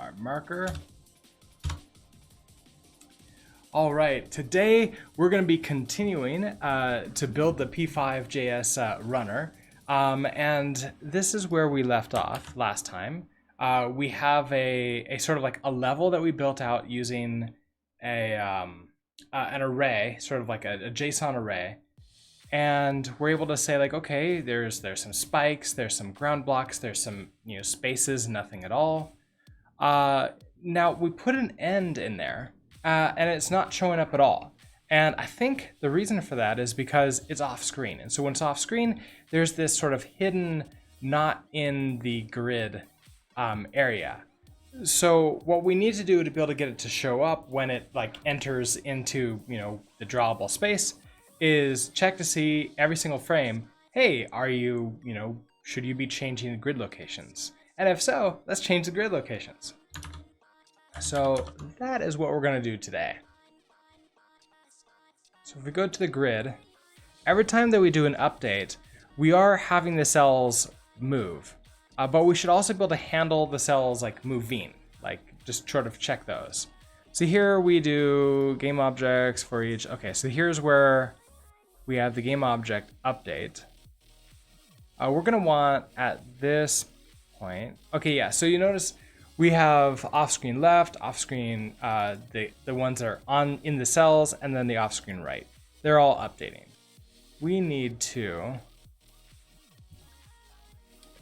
our marker. All right, today we're going to be continuing to build the P5.js runner. And this is where we left off last time. We have a sort of like a level that we built out using an array, sort of like a JSON array. And we're able to say like, okay, there's some spikes, there's some ground blocks, there's some spaces, nothing at all. Now we put an end in there. And it's not showing up at all. And I think the reason for that is because it's off screen. And so when it's off screen, there's this sort of hidden, not in the grid area. So what we need to do to be able to get it to show up when it like enters into, the drawable space is check to see every single frame, hey, are you, should you be changing the grid locations? And if so, let's change the grid locations. So that is what we're going to do today. So if we go to the grid, every time that we do an update, we are having the cells move, but we should also be able to handle the cells like moving, like just sort of check those. So here we do game objects for each. Okay, so here's where we have the game object update. We're going to want at this point. Okay, yeah, so you notice we have off-screen left, off-screen, the ones that are in the cells, and then the off-screen right. They're all updating. We need to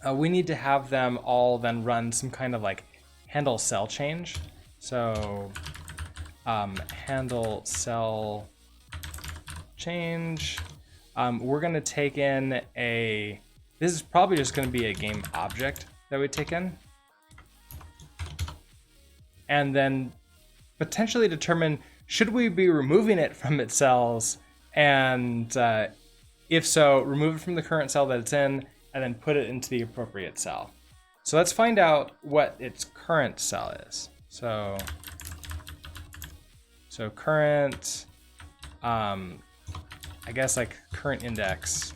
have them all then run some kind of like handle cell change. So handle cell change. We're gonna take in this is probably just gonna be a game object that we take in. And then potentially determine, should we be removing it from its cells? And if so, remove it from the current cell that it's in, and then put it into the appropriate cell. So let's find out what its current cell is. So current, I guess like current index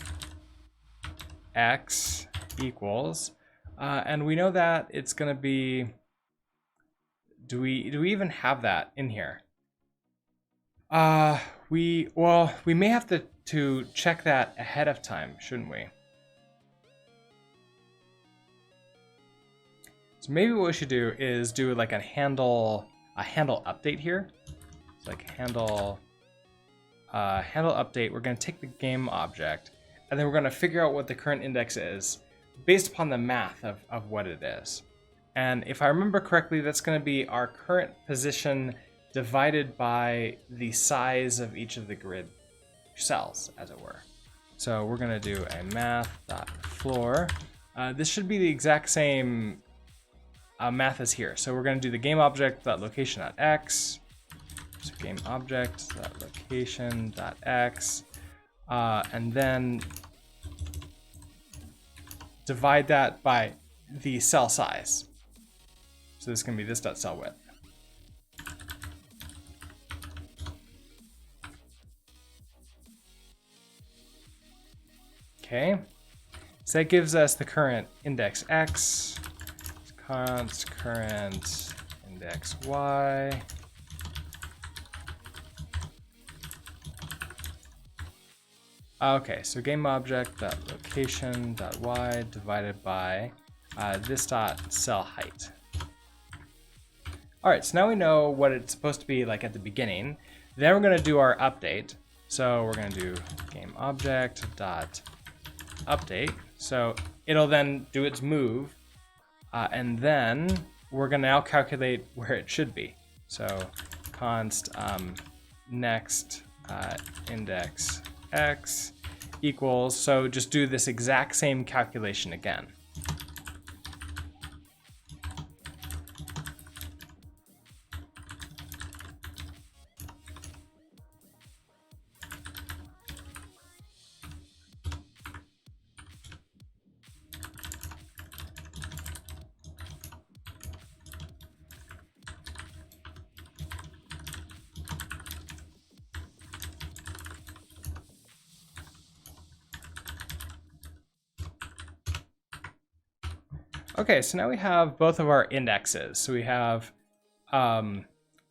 x equals, and we know that it's gonna be, do we even have that in here? We may have to check that ahead of time, shouldn't we? So maybe what we should do is do like a handle update here. It's like handle update. We're going to take the game object, and then we're going to figure out what the current index is based upon the math of what it is. And if I remember correctly, that's going to be our current position divided by the size of each of the grid cells, as it were. So we're going to do a math.floor. This should be the exact same math as here. So we're going to do the game object.location.x. So game object.location.x. And then divide that by the cell size. So this is going to be this.cellWidth. Okay, so that gives us the current index x, const current index y. Okay, so game object.location.y divided by this.cell height. All right, so now we know what it's supposed to be like at the beginning. Then we're going to do our update. So we're going to do game object.update. So it'll then do its move, and then we're going to now calculate where it should be. So const next index x equals, so just do this exact same calculation again. Okay, so now we have both of our indexes. So we have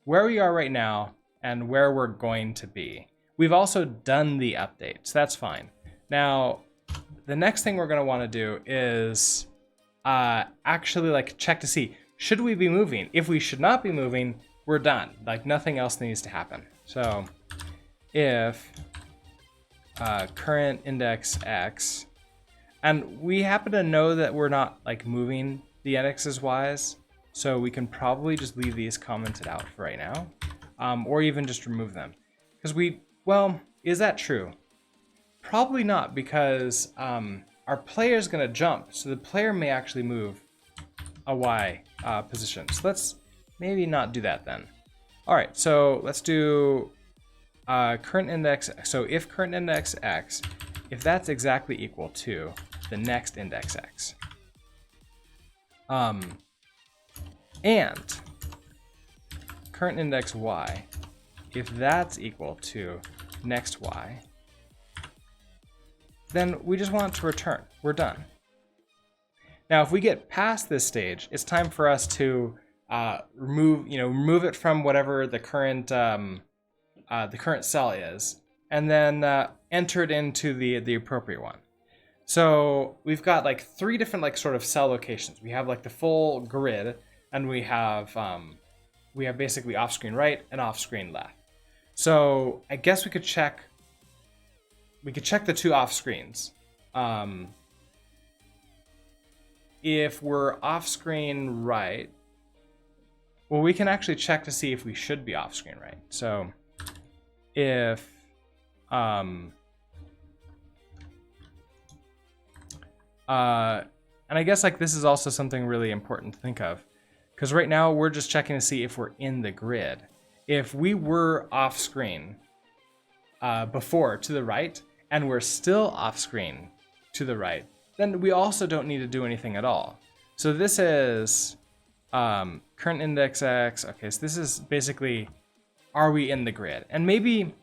where we are right now and where we're going to be. We've also done the update, so that's fine. Now, the next thing we're going to want to do is actually like check to see, should we be moving? If we should not be moving, we're done. Like nothing else needs to happen. So if current index x, and we happen to know that we're not like moving the indexes wise, so we can probably just leave these commented out for right now, or even just remove them. Because well, is that true? Probably not, because our player is going to jump, so the player may actually move a y position. So let's maybe not do that then. All right, so let's do current index. So if current index x, if that's exactly equal to the next index x, and current index y, if that's equal to next y, then we just want it to return. We're done. Now, if we get past this stage, it's time for us to remove it from whatever the current cell is, and then enter it into the appropriate one. So we've got like 3 different like sort of cell locations. We have like the full grid, and we have basically off-screen right and off-screen left. So I guess we could check the 2 off screens. If we're off-screen right, well, we can actually check to see if we should be off-screen right. So if and I guess like this is also something really important to think of, because right now we're just checking to see if we're in the grid. If we were off-screen before to the right, and we're still off-screen to the right, then we also don't need to do anything at all. So this is current index x. Okay, so this is basically, are we in the grid? And maybe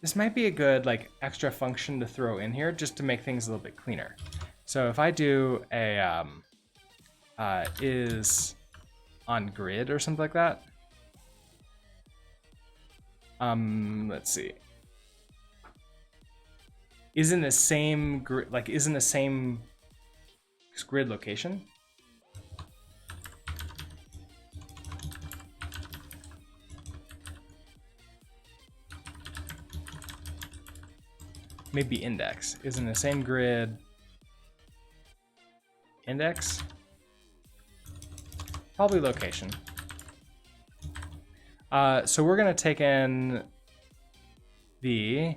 this might be a good like extra function to throw in here just to make things a little bit cleaner. So if I do a is on grid or something like that, let's see. Is in the same grid, like is in the same grid location. Maybe index is in the same grid. Index, probably location. So we're gonna take in the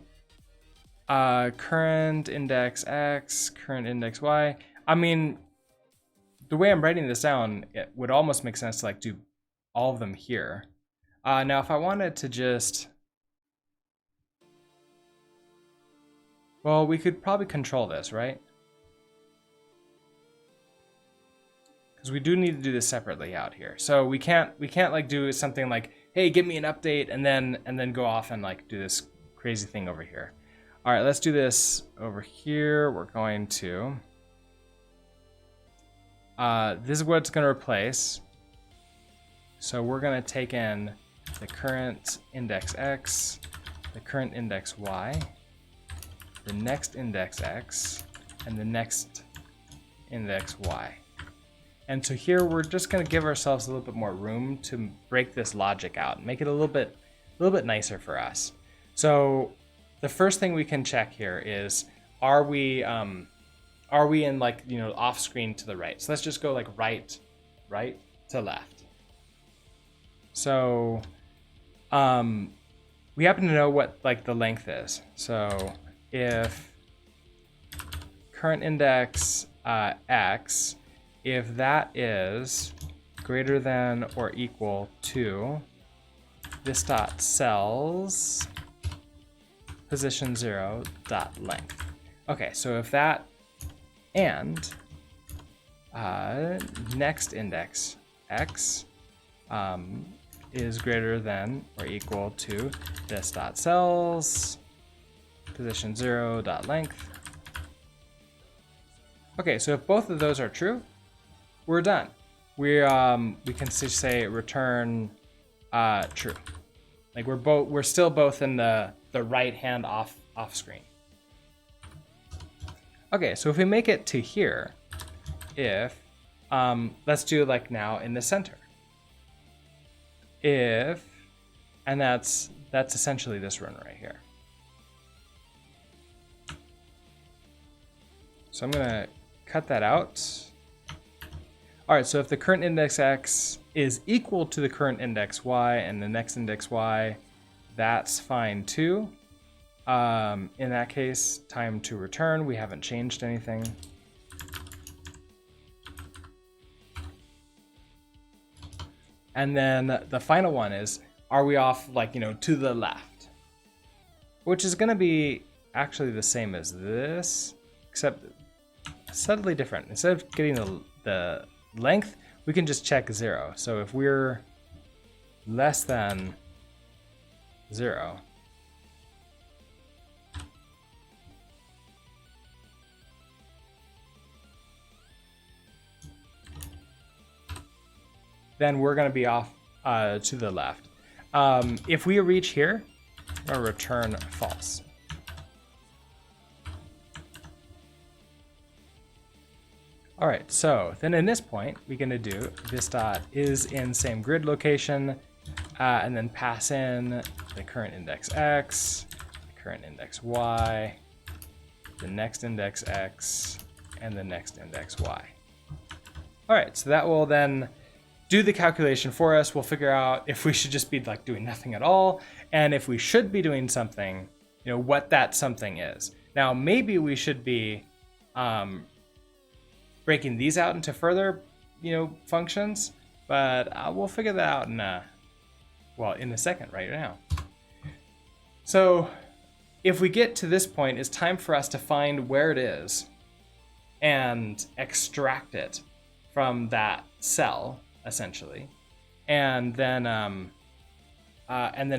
current index x, current index y. I mean, the way I'm writing this down, it would almost make sense to like do all of them here. Now, if I wanted to just, well, we could probably control this, right? Because we do need to do this separately out here. So we can't like do something like, hey, give me an update, and then go off and like do this crazy thing over here. All right, let's do this over here. We're going to, this is what it's gonna replace. So we're gonna take in the current index x, the current index y, the next index x, and the next index y. And so here we're just gonna give ourselves a little bit more room to break this logic out and make it a little bit nicer for us. So the first thing we can check here is, are we in like, off screen to the right? So let's just go like right to left. So we happen to know what like the length is. So if current index x, if that is greater than or equal to this dot cells position 0 dot length. Okay, so if that and next index x is greater than or equal to this dot cells position 0 dot length. Okay, so if both of those are true, we're done. We can just say return true. Like we're still both in the right hand off screen. Okay, so if we make it to here, if let's do like now in the center. If, and that's essentially this run right here. So I'm gonna cut that out. All right, so if the current index x is equal to the current index y and the next index y, that's fine too. In that case, time to return, we haven't changed anything. And then the final one is, are we off like, you know, to the left? Which is gonna be actually the same as this, except subtly different. Instead of getting the length, we can just check 0. So if we're less than 0, then we're going to be off to the left. If we reach here, we're going to return false. All right, so then in this point, we're going to do this dot is in same grid location, and then pass in the current index x, the current index y, the next index x, and the next index y. All right, so that will then do the calculation for us. We'll figure out if we should just be like doing nothing at all, and if we should be doing something, you know, what that something is. Now, maybe we should be breaking these out into further, you know, functions, but we'll figure that out in a second right now. So if we get to this point, it's time for us to find where it is and extract it from that cell, essentially, and then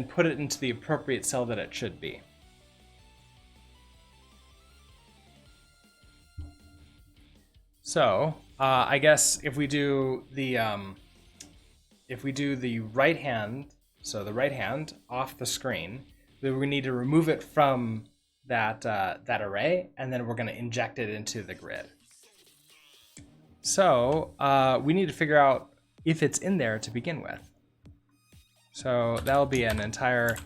put it into the appropriate cell that it should be. So I guess if we do the right hand, so the right hand off the screen, then we need to remove it from that array, and then we're going to inject it into the grid. So we need to figure out if it's in there to begin with. So that'll be an entire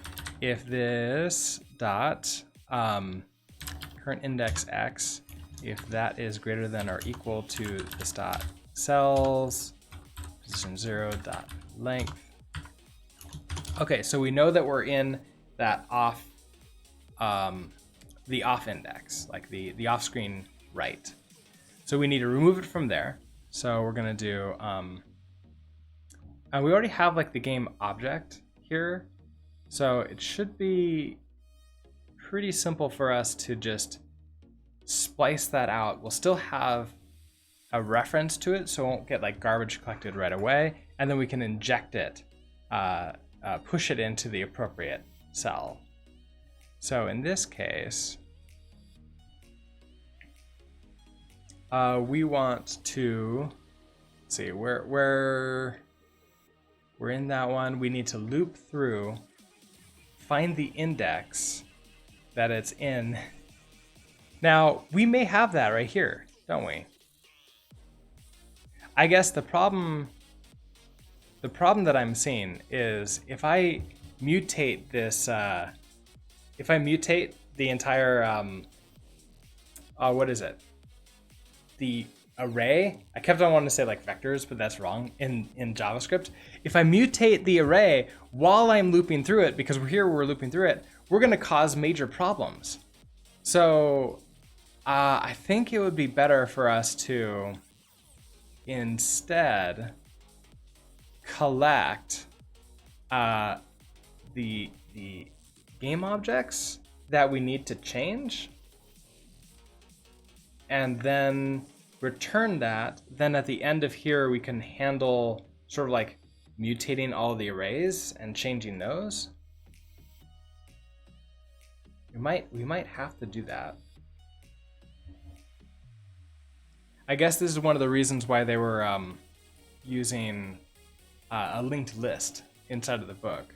if this dot current index x, if that is greater than or equal to this dot cells position 0 dot length. Okay, so we know that we're in that off the off index, like the off screen right. So we need to remove it from there. So we're gonna do and we already have like the game object here, so it should be pretty simple for us to just splice that out. We'll still have a reference to it, so it won't get like garbage collected right away, and then we can inject it, push it into the appropriate cell. So in this case, we want to see we're in that one. We need to loop through, find the index that it's in. Now, we may have that right here, don't we? I guess the problem that I'm seeing is if I mutate this, if I mutate the entire, what is it? The array, I kept on wanting to say like vectors, but that's wrong in JavaScript. If I mutate the array while I'm looping through it, because we're looping through it, we're gonna cause major problems. So I think it would be better for us to instead collect the game objects that we need to change, and then return that. Then at the end of here, we can handle sort of like mutating all the arrays and changing those. We might have to do that. I guess this is one of the reasons why they were using a linked list inside of the book.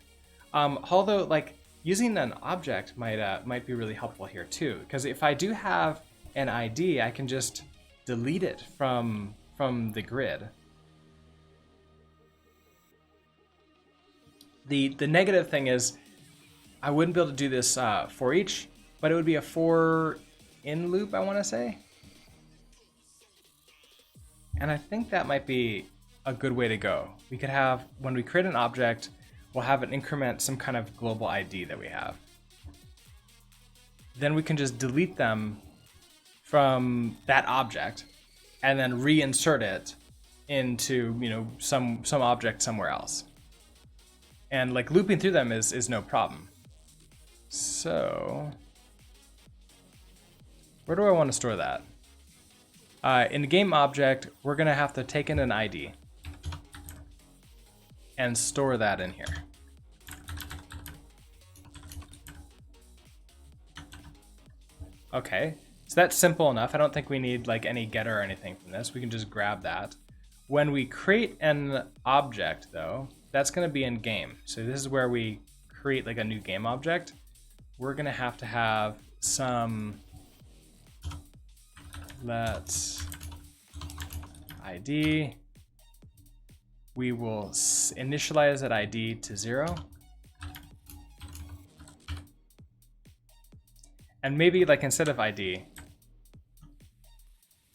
Although, like, using an object might be really helpful here too, because if I do have an ID, I can just delete it from the grid. The negative thing is I wouldn't be able to do this for each, but it would be a for in loop, I want to say. And I think that might be a good way to go. We could have, when we create an object, we'll have it increment some kind of global ID that we have. Then we can just delete them from that object and then reinsert it into, you know, some object somewhere else. And like looping through them is no problem. So where do I want to store that? In the game object, we're gonna have to take in an ID and store that in here. Okay, so that's simple enough. I don't think we need like any getter or anything from this. We can just grab that. When we create an object though, that's gonna be in game. So this is where we create like a new game object. We're gonna have to have some let's ID. We will initialize that ID to 0. And maybe like instead of ID,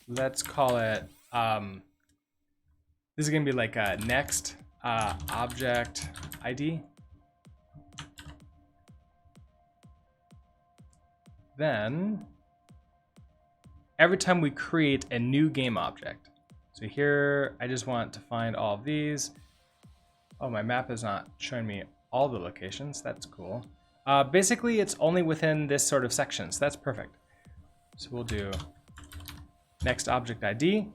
let's call it, this is gonna be like a next object ID. Then every time we create a new game object. So here, I just want to find all of these. Oh, my map is not showing me all the locations. That's cool. Basically, it's only within this sort of section, so that's perfect. So we'll do next object ID.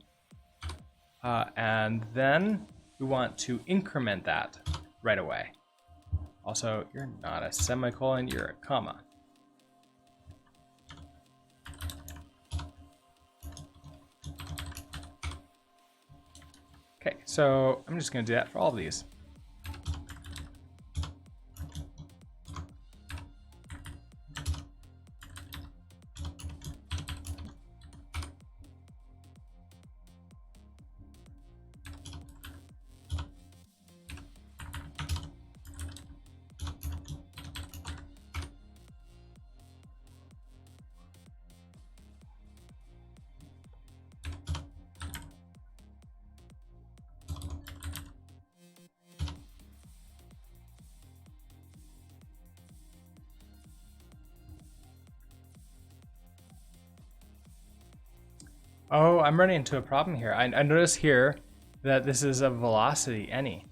And then we want to increment that right away. Also, you're not a semicolon, you're a comma. Okay, so I'm just going to do that for all of these. Oh, I'm running into a problem here. I notice here that this is a velocity any.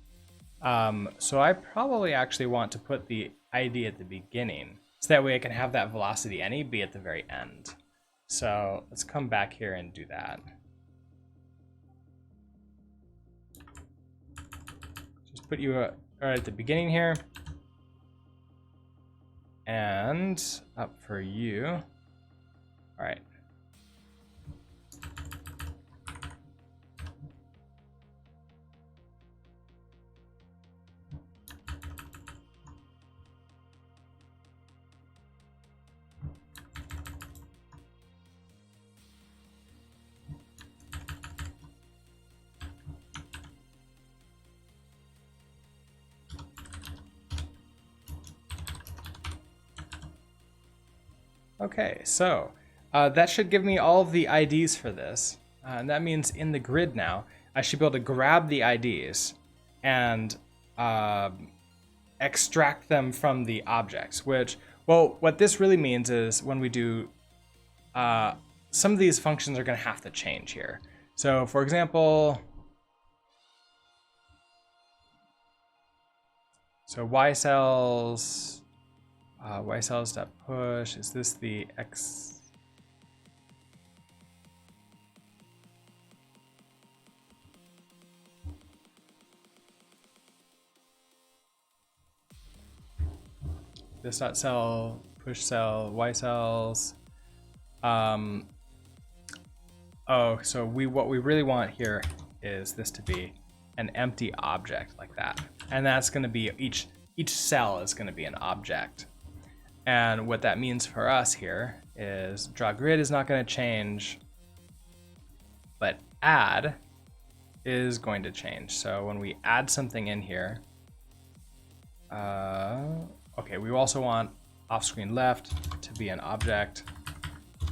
So I probably actually want to put the ID at the beginning, so that way I can have that velocity any be at the very end. So let's come back here and do that. Just put you right at the beginning here. And up for you. All right. Okay, so that should give me all of the IDs for this. And that means in the grid now, I should be able to grab the IDs and extract them from the objects, which, well, what this really means is when we do, some of these functions are going to have to change here. So for example, so y cells push, is this the X? This dot cell, push cell, y cells. Oh, so what we really want here is this to be an empty object like that. And that's going to be each cell is going to be an object. And what that means for us here is draw grid is not going to change, but add is going to change. So when we add something in here, okay, we also want off-screen left to be an object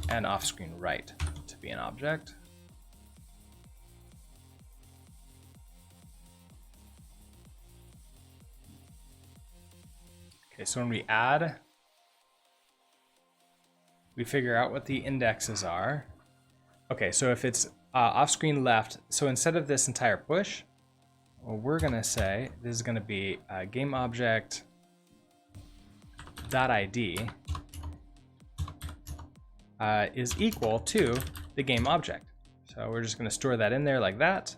and off-screen right to be an object. Okay, so when we add, we figure out what the indexes are. Okay, so if it's off-screen left, so instead of this entire push, well, we're gonna say this is gonna be game object .id is equal to the game object. So we're just gonna store that in there like that.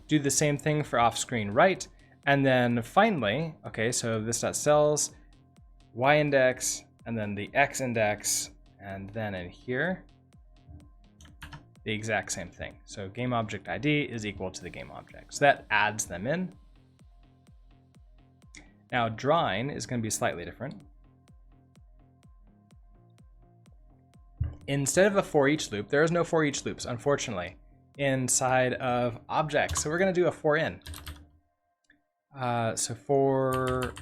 Do the same thing for off-screen right. And then finally, okay, so this dot cells, y index, and then the x index, and then in here, the exact same thing. So game object ID is equal to the game object. So that adds them in. Now drawing is going to be slightly different. Instead of a for each loop, there is no for each loops, unfortunately, inside of objects. So we're going to do a for in. So for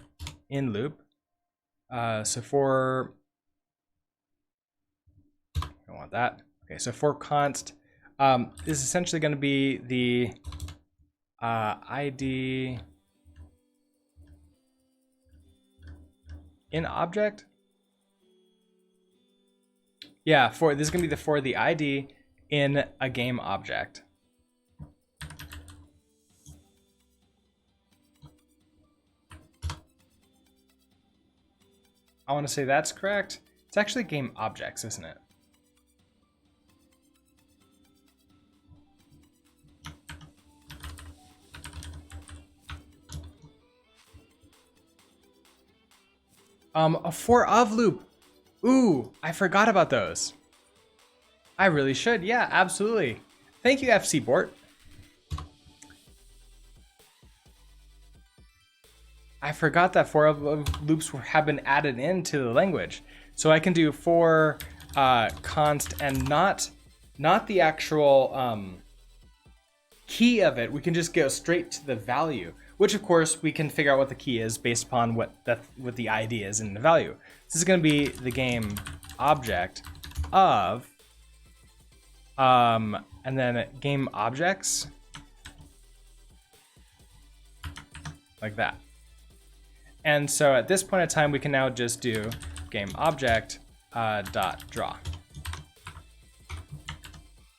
in loop. So for, I don't want that. Okay, so for const is essentially going to be the ID in object. Yeah, this is going to be for the ID in a game object. I want to say that's correct. It's actually game objects, isn't it? A for of loop. Ooh, I forgot about those. I really should. Yeah, absolutely. Thank you, FCBort. I forgot that for of loops have been added into the language. So I can do for const and not the actual key of it. We can just go straight to the value, which of course we can figure out what the key is based upon what the ID is in the value. This is going to be the game object of, and then game objects, like that. And so at this point in time, we can now just do game object dot draw,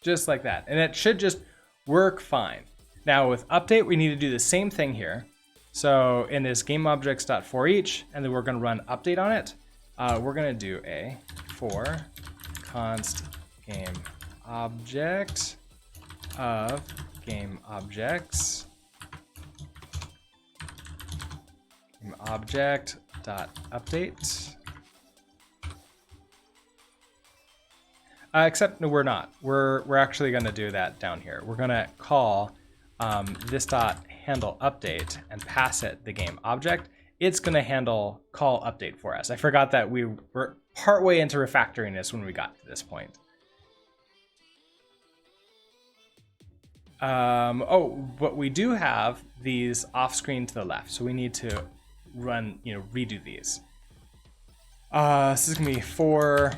just like that, and it should just work fine. Now with update, we need to do the same thing here. So in this game objects dot for each, and then we're going to run update on it. We're going to do a for const game object of game objects game object dot update. Except no, we're not. We're actually going to do that down here. We're going to call this dot handle update and pass it the game object. It's going to handle call update for us. I forgot that we were partway into refactoring this when we got to this point. Oh, but we do have these off screen to the left, so we need to run, redo these. This is going to be for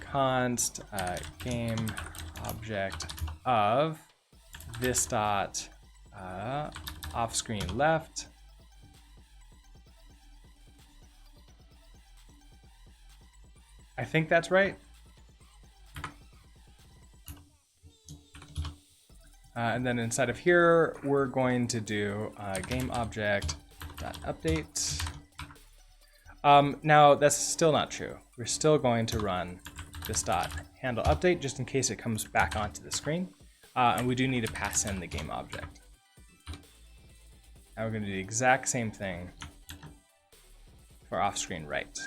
const game object of this dot off screen left I think that's right. And then inside of here, we're going to do game object dot update. Now that's still not true. We're still going to run this dot handle update just in case it comes back onto the screen. And we do need to pass in the game object. Now we're going to do the exact same thing for off-screen write.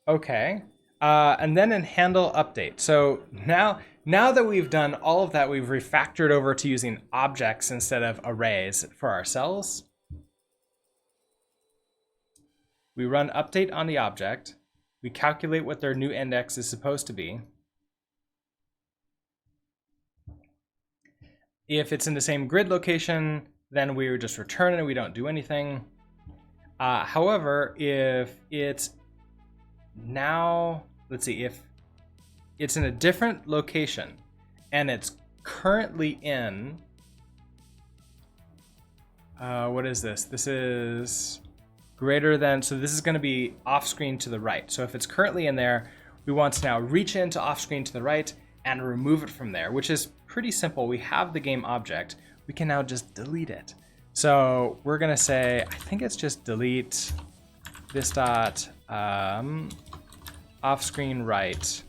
Okay, and then in handle update. So now that we've done all of that, we've refactored over to using objects instead of arrays for our cells. We run update on the object. We calculate what their new index is supposed to be. If it's in the same grid location, then we just return it, we don't do anything. However, if it's now, let's see, if it's in a different location and it's currently in, what is this? This is greater than, so this is going to be off screen to the right. So if it's currently in there, we want to now reach into off screen to the right and remove it from there, which is pretty simple. We have the game object. We can now just delete it. So we're going to say, I think it's just delete this dot off screen right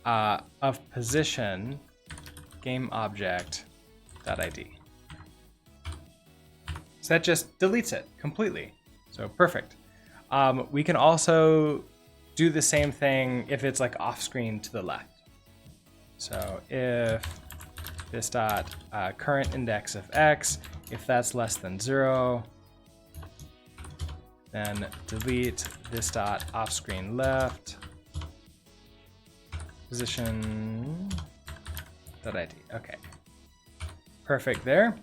of position game object dot ID. So that just deletes it completely. So perfect. We can also do the same thing if it's like off screen to the left. So if this dot current index of x, if that's less than 0, then delete this dot off screen left position dot ID. Okay, perfect there.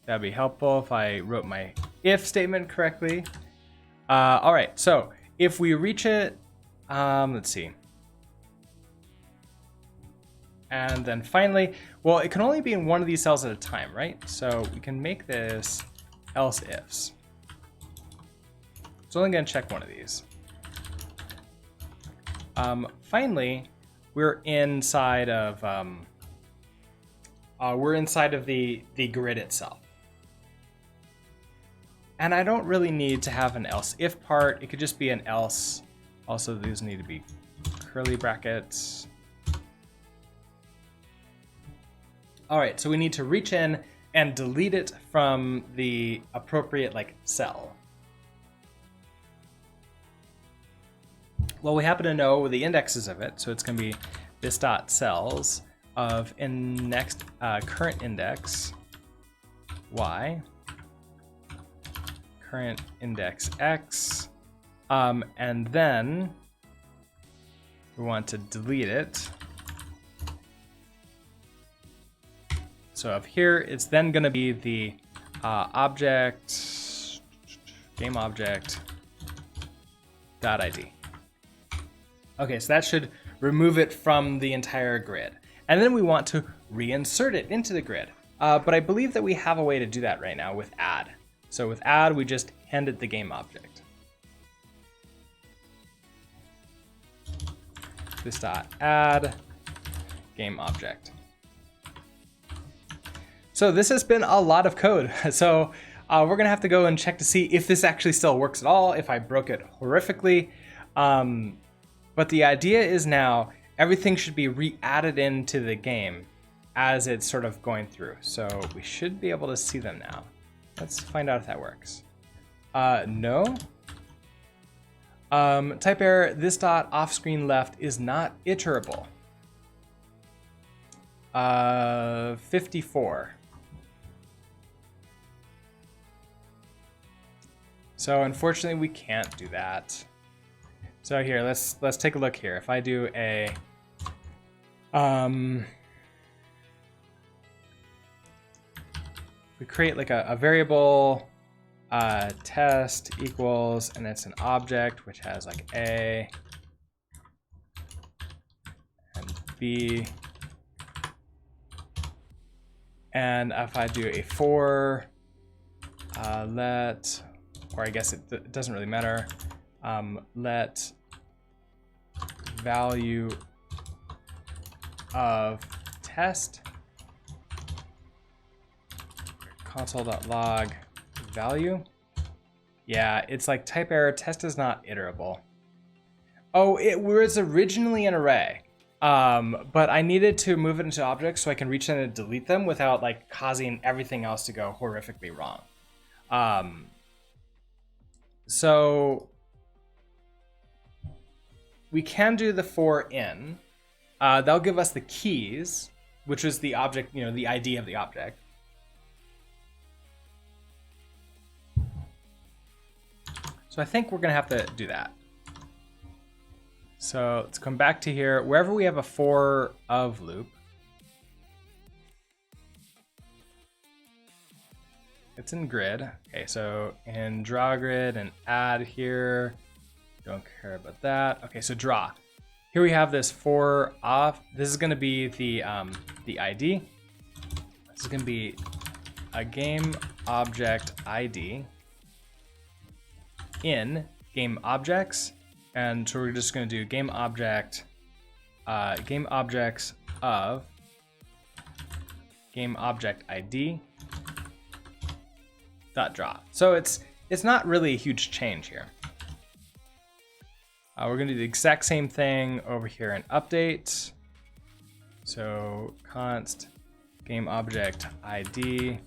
That'd be helpful if I wrote my if statement correctly. All right, so if we reach it, let's see. And then finally, well, it can only be in one of these cells at a time, right? So we can make this else ifs. So I'm only gonna check one of these. Finally, we're inside of the grid itself. And I don't really need to have an else if part. It could just be an else. Also, these need to be curly brackets. All right, so we need to reach in and delete it from the appropriate cell. Well, we happen to know the indexes of it, so it's going to be this dot cells of in next current index y, current index x, and then we want to delete it. So up here, it's then going to be the object, game object dot ID. Okay, so that should remove it from the entire grid. And then we want to reinsert it into the grid. But I believe that we have a way to do that right now with add. So with add, we just hand it the game object. This dot add game object. So this has been a lot of code. So we're gonna have to go and check to see if this actually still works at all, if I broke it horrifically. But the idea is now everything should be re-added into the game as it's sort of going through. So we should be able to see them now. Let's find out if that works. No. Type error, this dot off screen left is not iterable. 54. So unfortunately we can't do that. So here, let's take a look here. If I do a we create like a variable test equals, and it's an object which has like A and B. And if I do a for let, or I guess it doesn't really matter, let value of test console.log value. Yeah, it's like type error, test is not iterable. Oh, it was originally an array. But I needed to move it into objects so I can reach in and delete them without like causing everything else to go horrifically wrong. So we can do the for in. That'll give us the keys, which is the object, the ID of the object. So I think we're gonna have to do that. So let's come back to here. Wherever we have a for of loop, it's in grid. Okay, so in draw grid and add here. Don't care about that. Okay, so draw. Here we have this for of. This is going to be the ID. This is going to be a game object ID in game objects. And so we're just going to do game objects of game object ID dot draw. So it's not really a huge change here. We're going to do the exact same thing over here in update. So const game object ID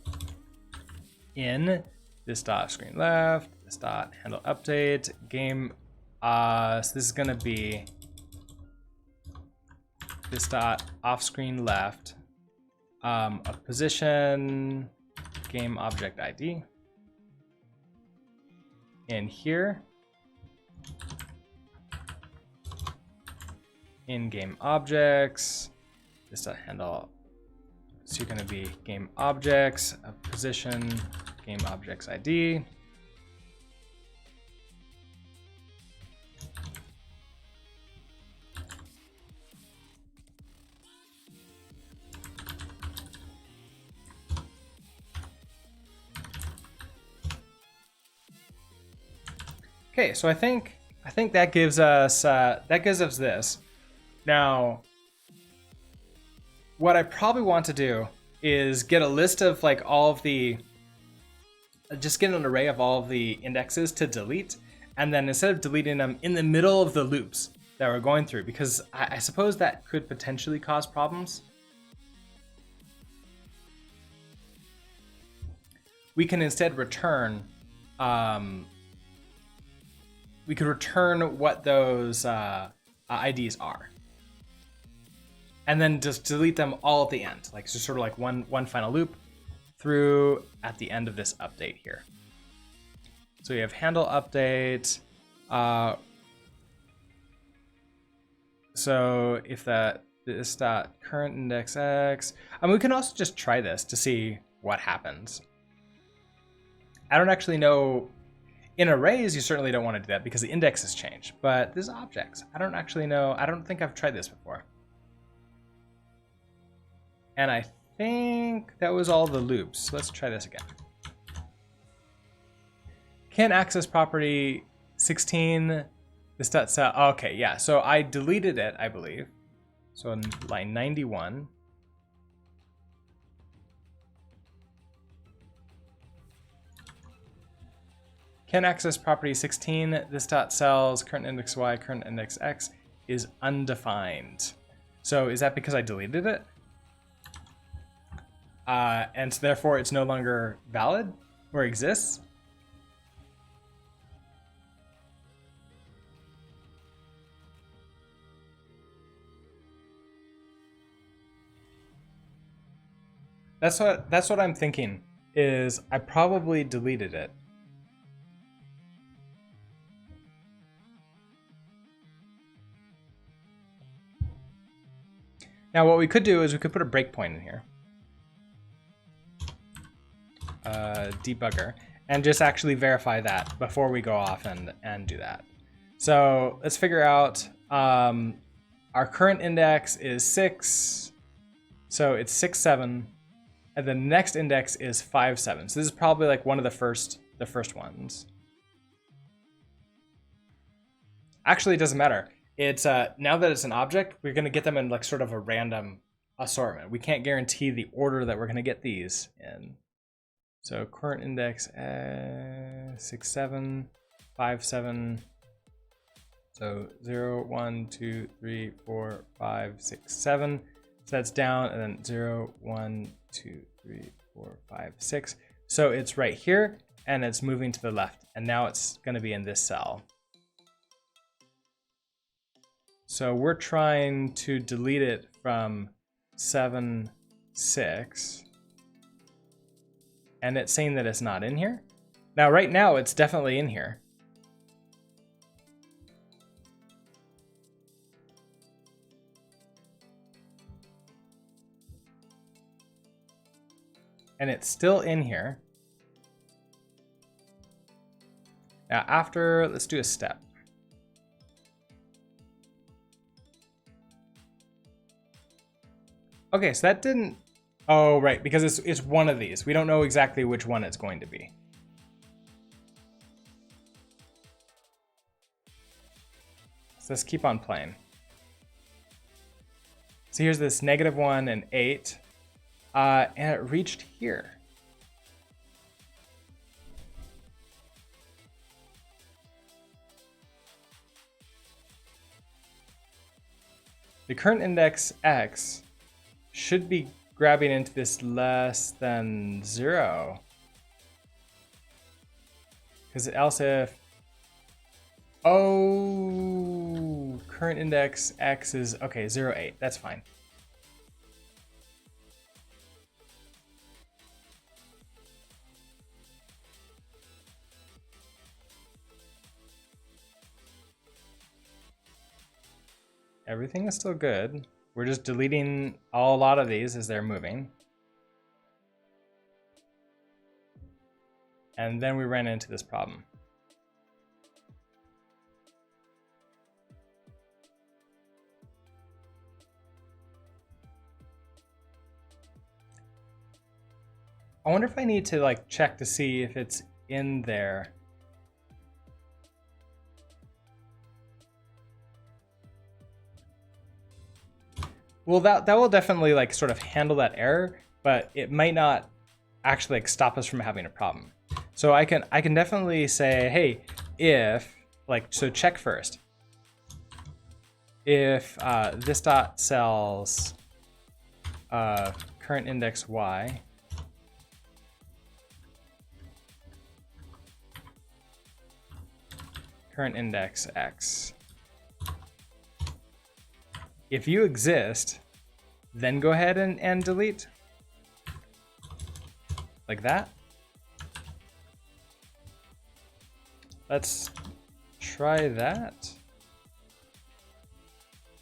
in this dot screen left, this dot handle update game. So this is going to be this dot off screen left of position game object ID in here in game objects. This dot handle. So you're going to be game objects of position game objects ID. Okay, so I think that gives us this. Now, what I probably want to do is get a list of like all of the, just get an array of all of the indexes to delete, and then instead of deleting them in the middle of the loops that we're going through, because I suppose that could potentially cause problems. We can instead return. We could return what those IDs are, and then just delete them all at the end, like just sort of like one final loop through at the end of this update here. So we have handle update. So if this dot current index x, we can also just try this to see what happens. I don't actually know. In arrays, you certainly don't want to do that because the index has changed, but this is objects. I don't actually know. I don't think I've tried this before. And I think that was all the loops. Let's try this again. Can't access property 16, this dot cell. Okay, yeah, so I deleted it, I believe. So in line 91. Can access property 16, this dot cells, current index y, current index x is undefined. So is that because I deleted it? And so therefore it's no longer valid or exists? That's what I'm thinking, is I probably deleted it. Now what we could do is we could put a breakpoint in here, debugger, and just actually verify that before we go off and do that. So let's figure out our current index is 6, so it's 6, 7, and the next index is 5, 7. So this is probably like one of the first ones. Actually, it doesn't matter. It's now that it's an object, we're going to get them in like sort of a random assortment. We can't guarantee the order that we're going to get these in. So current index 6, 7, 5, 7. So 0, 1, 2, 3, 4, 5, 6, 7. So that's down, and then 0, 1, 2, 3, 4, 5, 6. So it's right here, and it's moving to the left, and now it's going to be in this cell. So we're trying to delete it from 7, 6, and it's saying that it's not in here. Now, right now, it's definitely in here. And it's still in here. Now after, let's do a step. Okay, so that didn't, oh right, because it's one of these. We don't know exactly which one it's going to be. So let's keep on playing. So here's this -1 and 8. And it reached here. The current index x should be grabbing into this less than 0. Because else if, oh, current index x is, okay, 0, 8, that's fine. Everything is still good. We're just deleting a lot of these as they're moving. And then we ran into this problem. I wonder if I need to like check to see if it's in there. Well, that will definitely like sort of handle that error, but it might not actually like stop us from having a problem. So I can definitely say, hey, if like, so check first. If this dot sells current index y, current index x. If you exist, then go ahead and delete. Like that. Let's try that.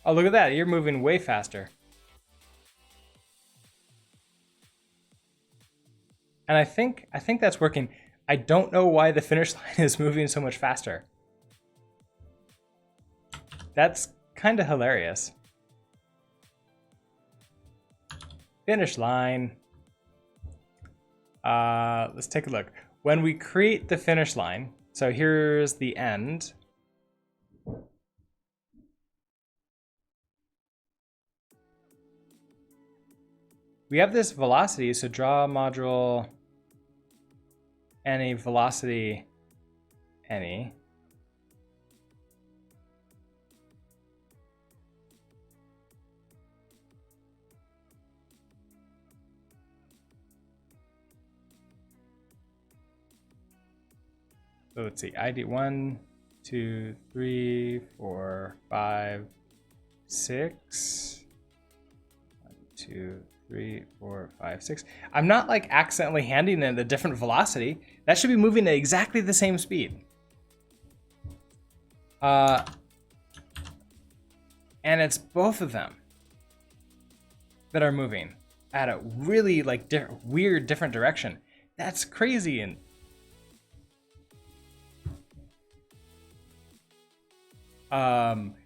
Oh, look at that. You're moving way faster. And I think that's working. I don't know why the finish line is moving so much faster. That's kind of hilarious. Finish line. Let's take a look. When we create the finish line, so here's the end. We have this velocity, so draw module any velocity any. So let's see, ID 1, 2, 3, 4, 5, 6. 1, 2, 3, 4, 5, 6. I'm not like accidentally handing it a different velocity. That should be moving at exactly the same speed. And it's both of them that are moving at a really like weird different direction. That's crazy. And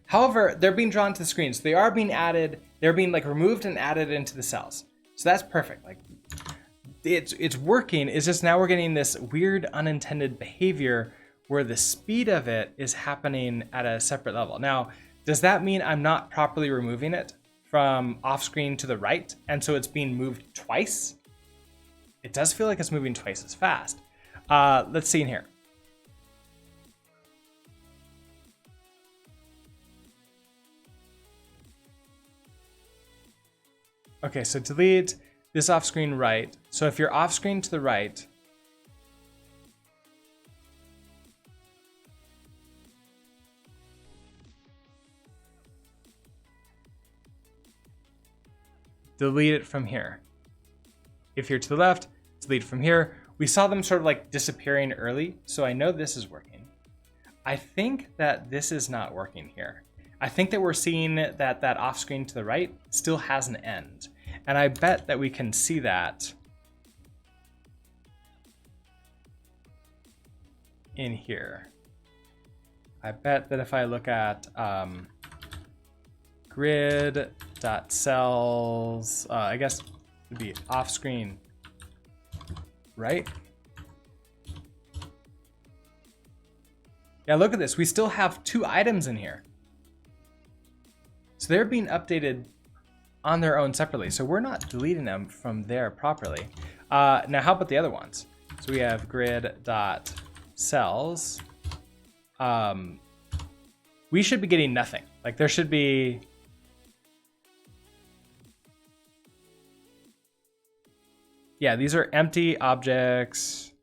however, they're being drawn to the screen, so they are being added. They're being like removed and added into the cells. So that's perfect. Like it's working. It's just now we're getting this weird unintended behavior where the speed of it is happening at a separate level. Now, does that mean I'm not properly removing it from off screen to the right, and so it's being moved twice? it does feel like it's moving twice as fast. Let's see in here. Okay, so delete this off screen right. So if you're off screen to the right, delete it from here. If you're to the left, delete from here. We saw them sort of like disappearing early, so I know this is working. I think that this is not working here. I think that we're seeing that that off screen to the right still has an end. And I bet that we can see that in here. I bet that if I look at grid.cells, I guess it would be off screen, right? Yeah, look at this. We still have 2 items in here. So they're being updated on their own separately. So we're not deleting them from there properly. Now, how about the other ones? So we have grid.cells. We should be getting nothing. Like there should be... Yeah, these are empty objects.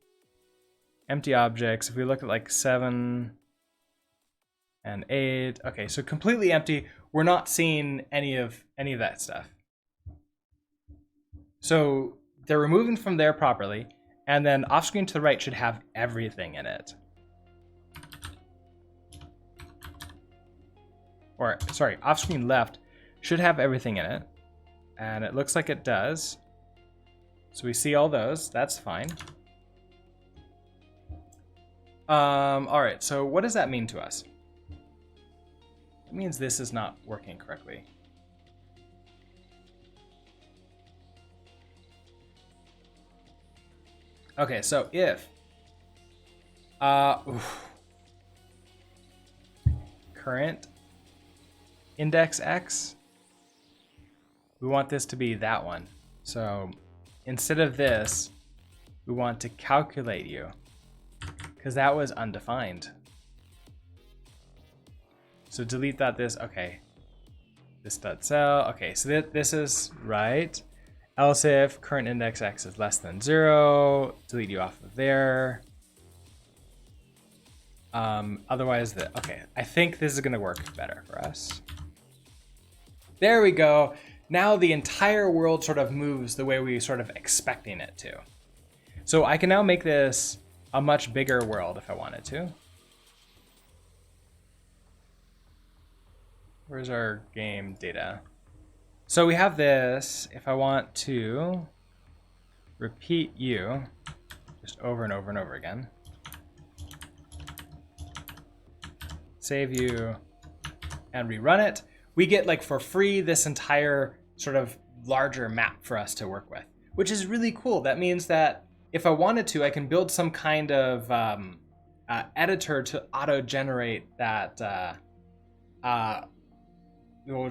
Empty objects. If we look at like 7 and 8, okay, so completely empty. We're not seeing any of that stuff. So they're removing from there properly, and then off screen to the right should have everything in it. Or sorry, off screen left should have everything in it, and it looks like it does. So we see all those. That's fine. All right, so what does that mean to us? It means this is not working correctly. Okay, so if current index x, we want this to be that one. So instead of this, we want to calculate you, because that was undefined. So delete that this, okay. This dot cell, okay, so this is right. Else if current index x is less than 0, delete you off of there. Otherwise, okay, I think this is gonna work better for us. There we go. Now the entire world sort of moves the way we sort of expecting it to. So I can now make this a much bigger world if I wanted to. Where's our game data? So we have this. If I want to repeat you just over and over and over again, save you and rerun it, we get like for free this entire sort of larger map for us to work with, which is really cool. That means that if I wanted to, I can build some kind of editor to auto-generate that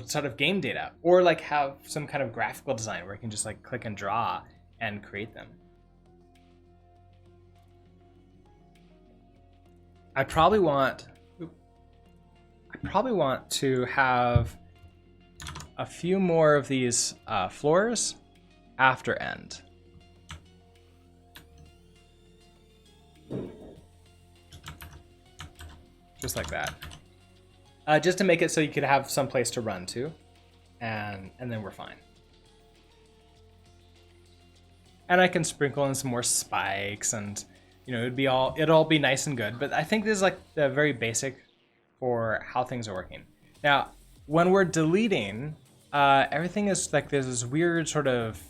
sort of game data, or like have some kind of graphical design where you can just like click and draw and create them. I probably want to have a few more of these floors after end. Just like that. Just to make it so you could have some place to run to, and then we're fine. And I can sprinkle in some more spikes, and you know, it'd all be nice and good. But I think this is like the very basic for how things are working. Now, when we're deleting, everything is like there's this weird sort of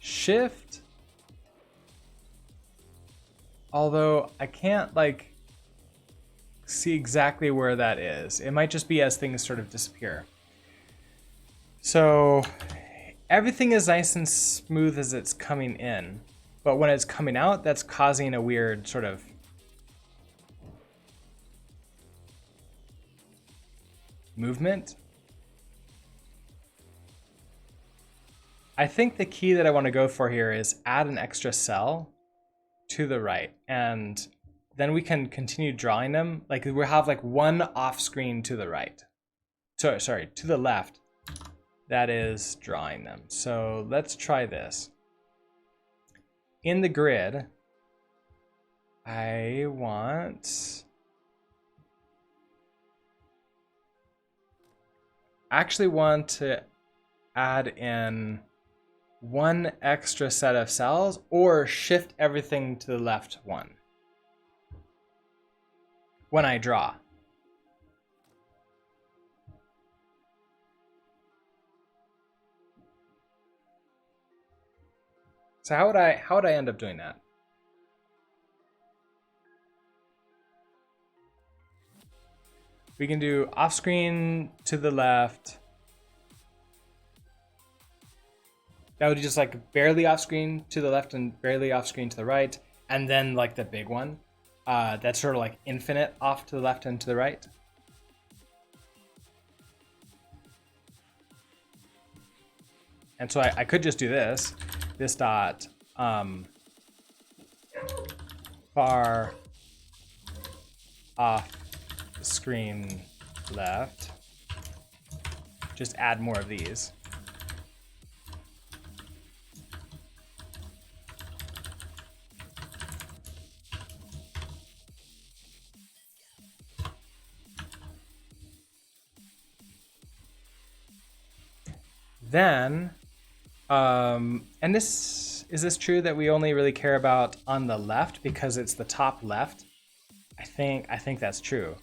shift. Although I can't like see exactly where that is. It might just be as things sort of disappear. So everything is nice and smooth as it's coming in, but when it's coming out, that's causing a weird sort of movement. I think the key that I want to go for here is add an extra cell to the right, and then we can continue drawing them. Like we'll have like one off screen to the right. Sorry, to the left. That is drawing them. So let's try this. In the grid, I actually want to add in one extra set of cells or shift everything to the left one when I draw. So how would I end up doing that? We can do off screen to the left. That would be just like barely off screen to the left and barely off screen to the right. And then like the big one, that's sort of like infinite off to the left and to the right. And so I could just do this dot far off screen left. Just add more of these. Then, and is this true that we only really care about on the left because it's the top left? I think that's true.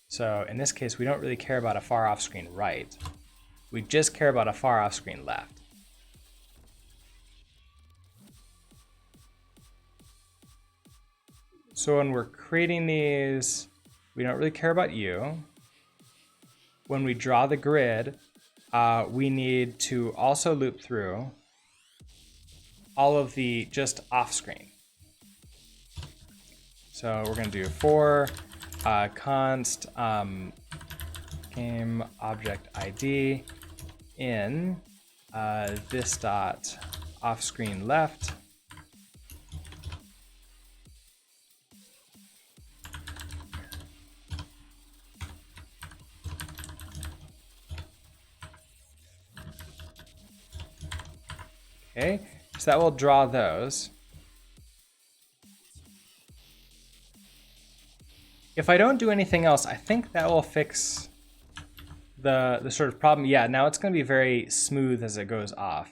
So in this case, we don't really care about a far off screen right. We just care about a far off screen left. So when we're creating these, we don't really care about you. When we draw the grid, we need to also loop through all of the just off screen. So we're going to do for const game object ID in this dot off screen left. Okay, so that will draw those. If I don't do anything else, I think that will fix the sort of problem. Yeah, now it's going to be very smooth as it goes off.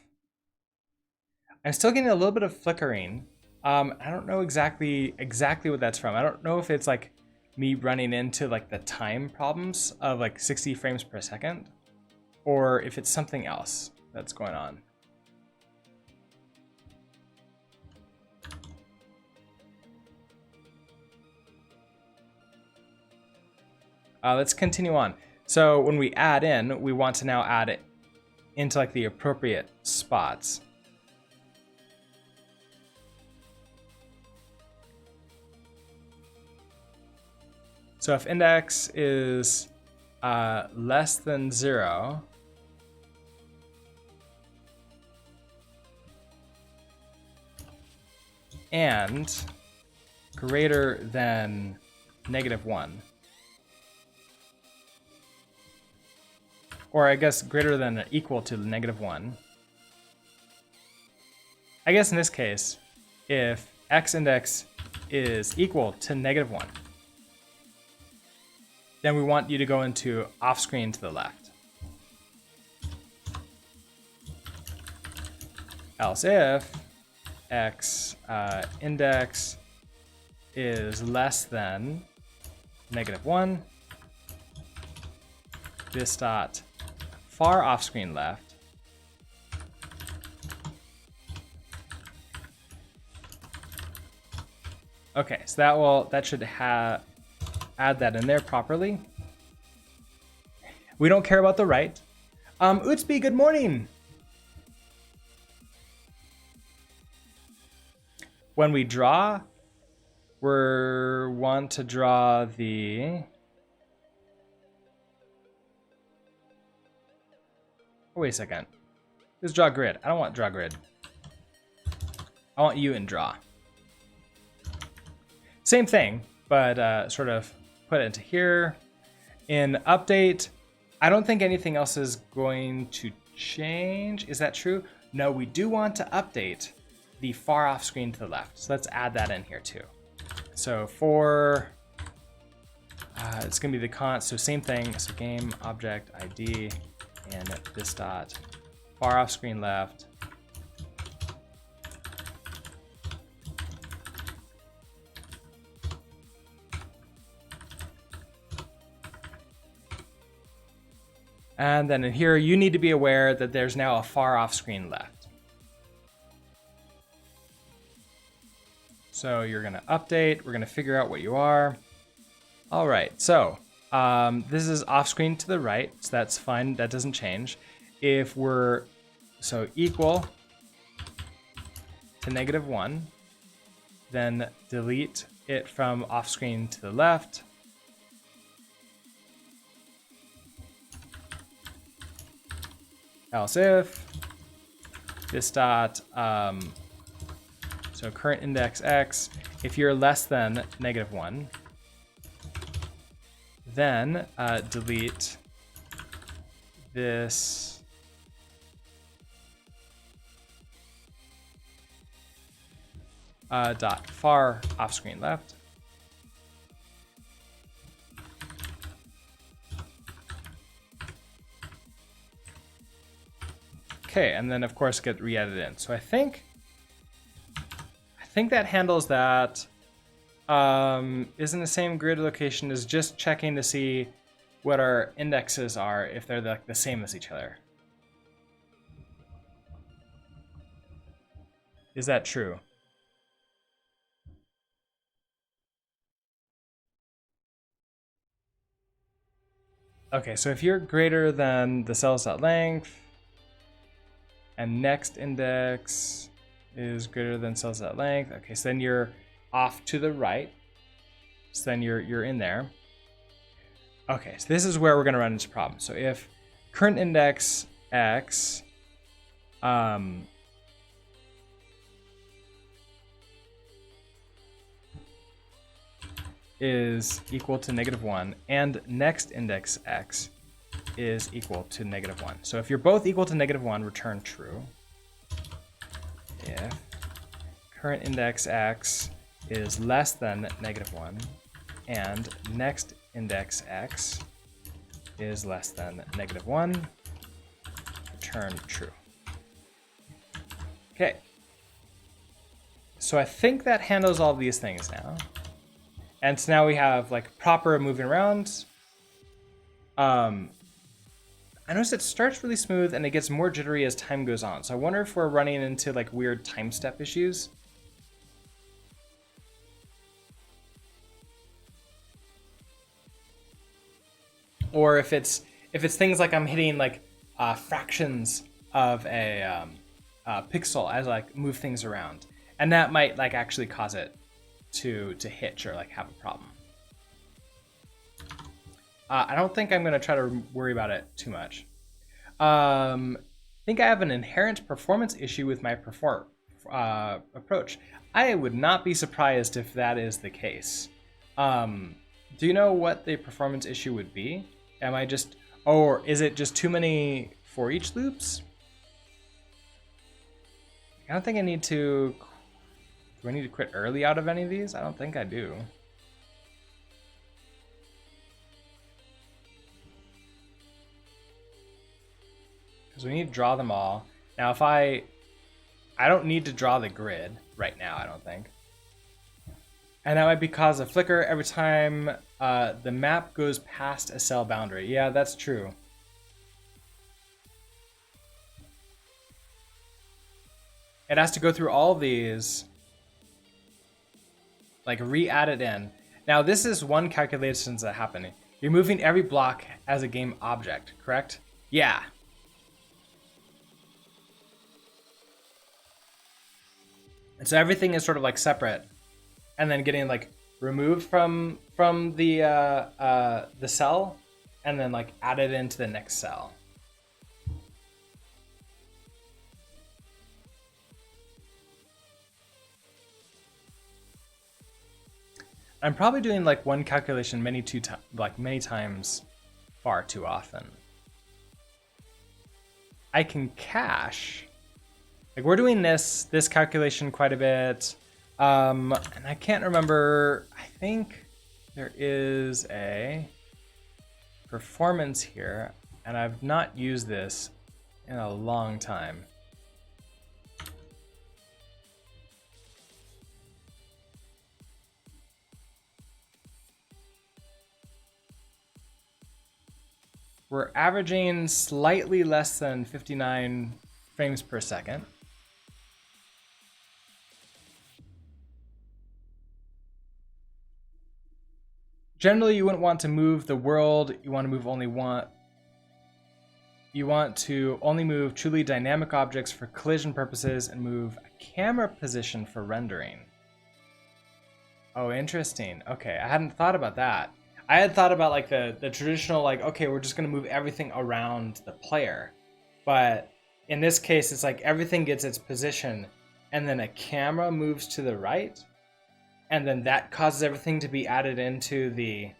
I'm still getting a little bit of flickering. I don't know exactly what that's from. I don't know if it's like me running into like the time problems of like 60 frames per second, or if it's something else that's going on. Let's continue on. So when we add in, we want to now add it into like the appropriate spots. So if index is less than 0, and greater than -1, or I guess greater than or equal to -1. I guess in this case, if x index is equal to -1, then we want you to go into off screen to the left. Else if x index is less than -1, this dot far off screen left. Okay, so that should add that in there properly. We don't care about the right. Utsby, good morning. When we draw, we want to draw the wait a second. Let's draw grid. I don't want draw grid. I want you in draw. Same thing, but sort of put it into here. In update, I don't think anything else is going to change. Is that true? No, we do want to update the far off screen to the left. So let's add that in here too. So for, it's gonna be the const, so same thing. So game object ID and this dot far off screen left. And then in here, you need to be aware that there's now a far off screen left. So you're gonna update, we're gonna figure out what you are. All right, so this is off screen to the right, so that's fine, that doesn't change. If we're, so equal to -1, then delete it from off screen to the left. Else if this dot, so current index x, if you're less than -1, then delete this dot far off screen left. Okay, and then of course get re-added in. So I think that handles that. Isn't the same grid location is just checking to see what our indexes are, if they're the same as each other. Is that true? Okay, so if you're greater than the cells.length, and next index is greater than cells.length. Okay, so then you're off to the right. So then you're in there. Okay, so this is where we're gonna run into problems. So if current index x is equal to -1 and next index x is equal to -1. So if you're both equal to -1, return true. If current index x is less than -1 and next index x is less than -1, return true. Okay. So I think that handles all these things now. And so now we have like proper moving around. I notice it starts really smooth and it gets more jittery as time goes on. So I wonder if we're running into like weird time step issues. Or if it's things like I'm hitting like fractions of a pixel as I like move things around, and that might like actually cause it to hitch or like have a problem. I don't think I'm gonna try to worry about it too much. I think I have an inherent performance issue with my approach. I would not be surprised if that is the case. Do you know what the performance issue would be? Am I just, or is it just too many for each loops? I don't think I need to, do I need to quit early out of any of these? I don't think I do. Because we need to draw them all. Now if I don't need to draw the grid right now, I don't think. And that might be cause a flicker every time the map goes past a cell boundary. Yeah, that's true. It has to go through all of these, like re-add it in. Now this is one calculation that's happening. You're moving every block as a game object, correct? Yeah. And so everything is sort of like separate, and then getting like removed from the cell, and then like added into the next cell. I'm probably doing like one calculation many times far too often. I can cache. Like we're doing this calculation quite a bit. And I can't remember, I think there is a performance here, and I've not used this in a long time. We're averaging slightly less than 59 frames per second. Generally, you wouldn't want to move the world. You want to move only one. You want to only move truly dynamic objects for collision purposes and move a camera position for rendering. Oh, interesting. Okay, I hadn't thought about that. I had thought about like the traditional, like, okay, we're just gonna move everything around the player. But in this case, it's like everything gets its position and then a camera moves to the right. And then that causes everything to be added into the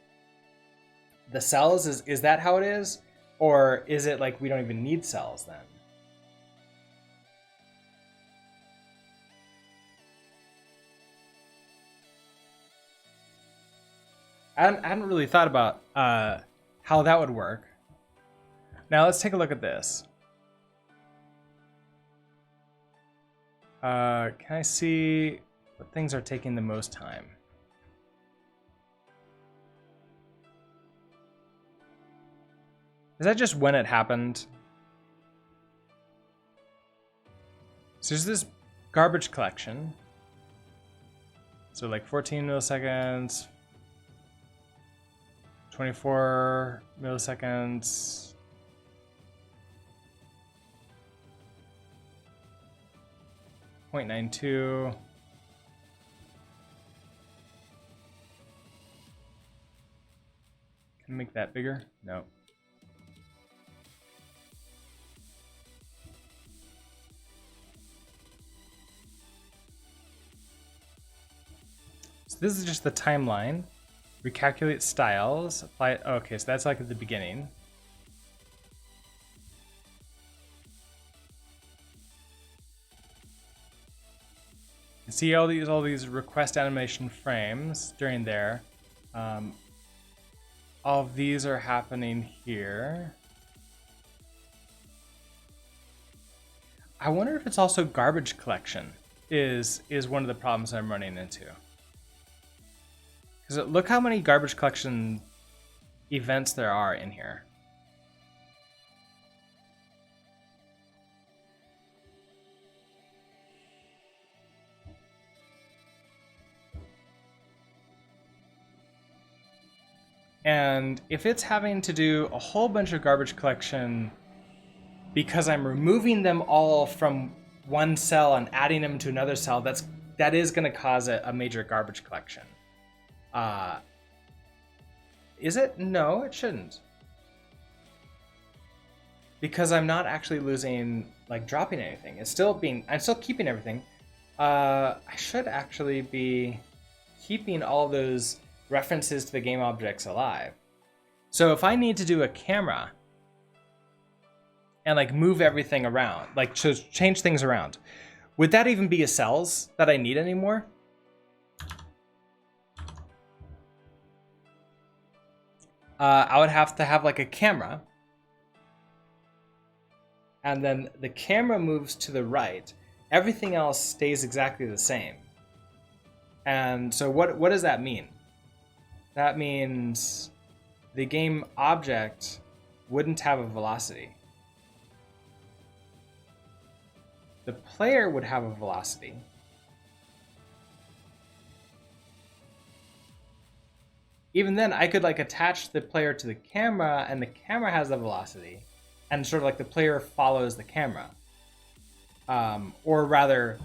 cells. Is that how it is? Or is it like we don't even need cells then? I hadn't really thought about how that would work. Now let's take a look at this. Can I see what things are taking the most time? Is that just when it happened? So there's this garbage collection. So like 14 milliseconds, 24 milliseconds. .92. Can I make that bigger? No. So this is just the timeline. Recalculate styles. Apply. Okay, so that's like at the beginning. You see all these request animation frames during there. All of these are happening here. I wonder if it's also garbage collection is one of the problems I'm running into. Because look how many garbage collection events there are in here. And if it's having to do a whole bunch of garbage collection because I'm removing them all from one cell and adding them to another cell, that is going to cause a major garbage collection. Is it? No, it shouldn't. Because I'm not actually losing, like dropping anything. I'm still keeping everything. I should actually be keeping all those references to the game objects alive. So if I need to do a camera and like move everything around, like to change things around, would that even be a cells that I need anymore? I would have to have like a camera, and then the camera moves to the right. Everything else stays exactly the same. And so what does that mean? That means the game object wouldn't have a velocity. The player would have a velocity. Even then, I could like attach the player to the camera, and the camera has the velocity, and sort of like the player follows the camera. Or rather,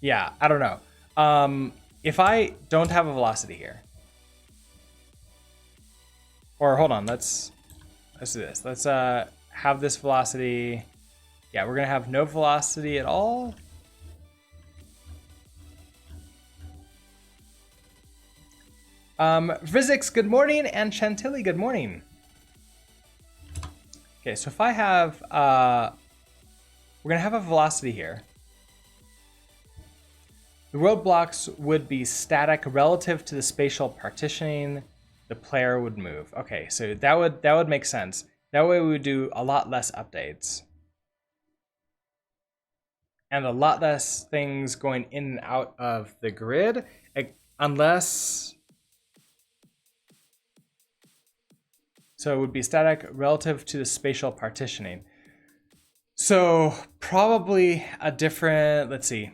yeah, I don't know. If I don't have a velocity here, or hold on, let's do this. Let's have this velocity. Yeah, we're gonna have no velocity at all. Physics, good morning, and Chantilly, good morning. Okay, so if I have, we're gonna have a velocity here. The world blocks would be static relative to the spatial partitioning the player would move. Okay, so that would make sense. That way we would do a lot less updates. And a lot less things going in and out of the grid, unless... So it would be static relative to the spatial partitioning. So probably a different, let's see.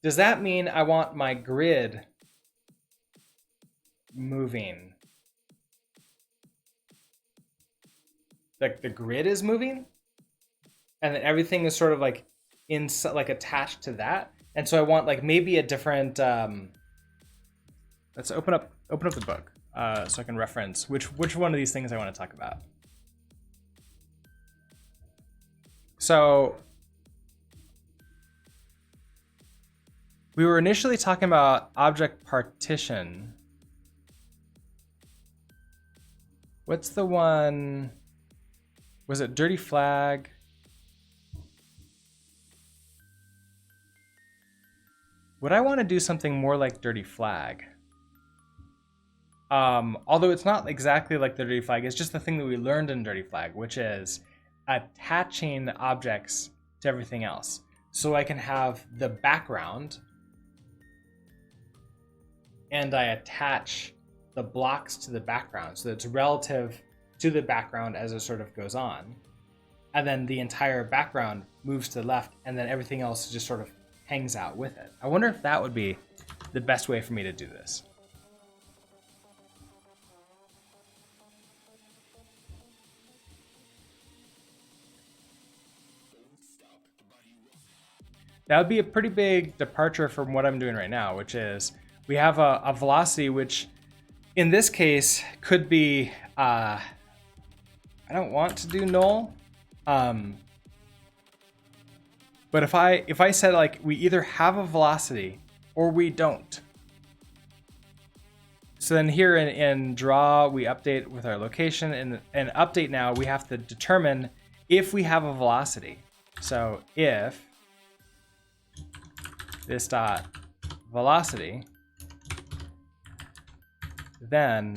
Does that mean I want my grid moving? Like the grid is moving? And then everything is sort of like like attached to that. And so I want like maybe a different, let's open up the book so I can reference which one of these things I want to talk about. So we were initially talking about object partition. What's the one? Was it dirty flag? Would I want to do something more like dirty flag? Although it's not exactly like the dirty flag, it's just the thing that we learned in dirty flag, which is attaching objects to everything else. So I can have the background and I attach the blocks to the background so that it's relative to the background as it sort of goes on. And then the entire background moves to the left and then everything else just sort of hangs out with it. I wonder if that would be the best way for me to do this. That would be a pretty big departure from what I'm doing right now, which is we have a velocity, which in this case could be, I don't want to do null. But if I said like we either have a velocity or we don't. So then here in draw, we update with our location, and update now, we have to determine if we have a velocity. So if this dot velocity, then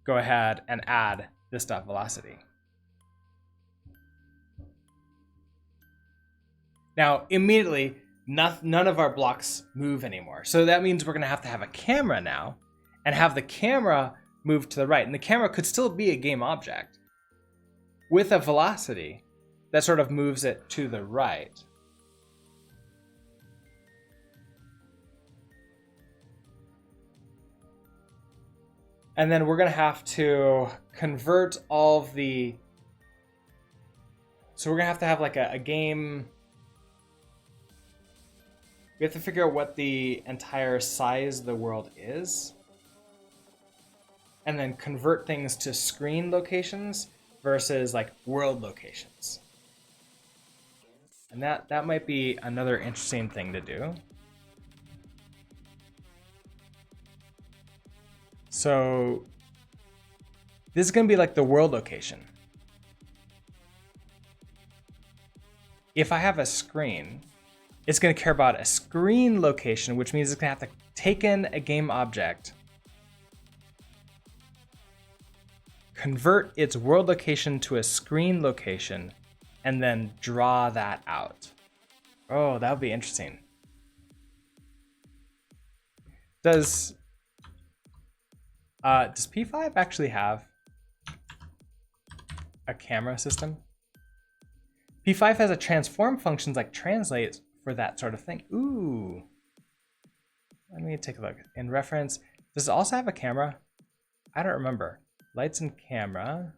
go ahead and add this dot velocity. Now, immediately, none of our blocks move anymore. So that means we're gonna have to have a camera now and have the camera move to the right. And the camera could still be a game object with a velocity that sort of moves it to the right. And then we're gonna have to convert all of the, so we're gonna have to have like a game. We have to figure out what the entire size of the world is. And then convert things to screen locations versus like world locations. And that might be another interesting thing to do. So this is gonna be like the world location. If I have a screen, it's gonna care about a screen location, which means it's gonna have to take in a game object, convert its world location to a screen location, and then draw that out. Oh, that would be interesting. Does P5 actually have a camera system? P5 has a transform functions like translate for that sort of thing. Ooh. Let me take a look. In reference, does it also have a camera? I don't remember. Lights and camera.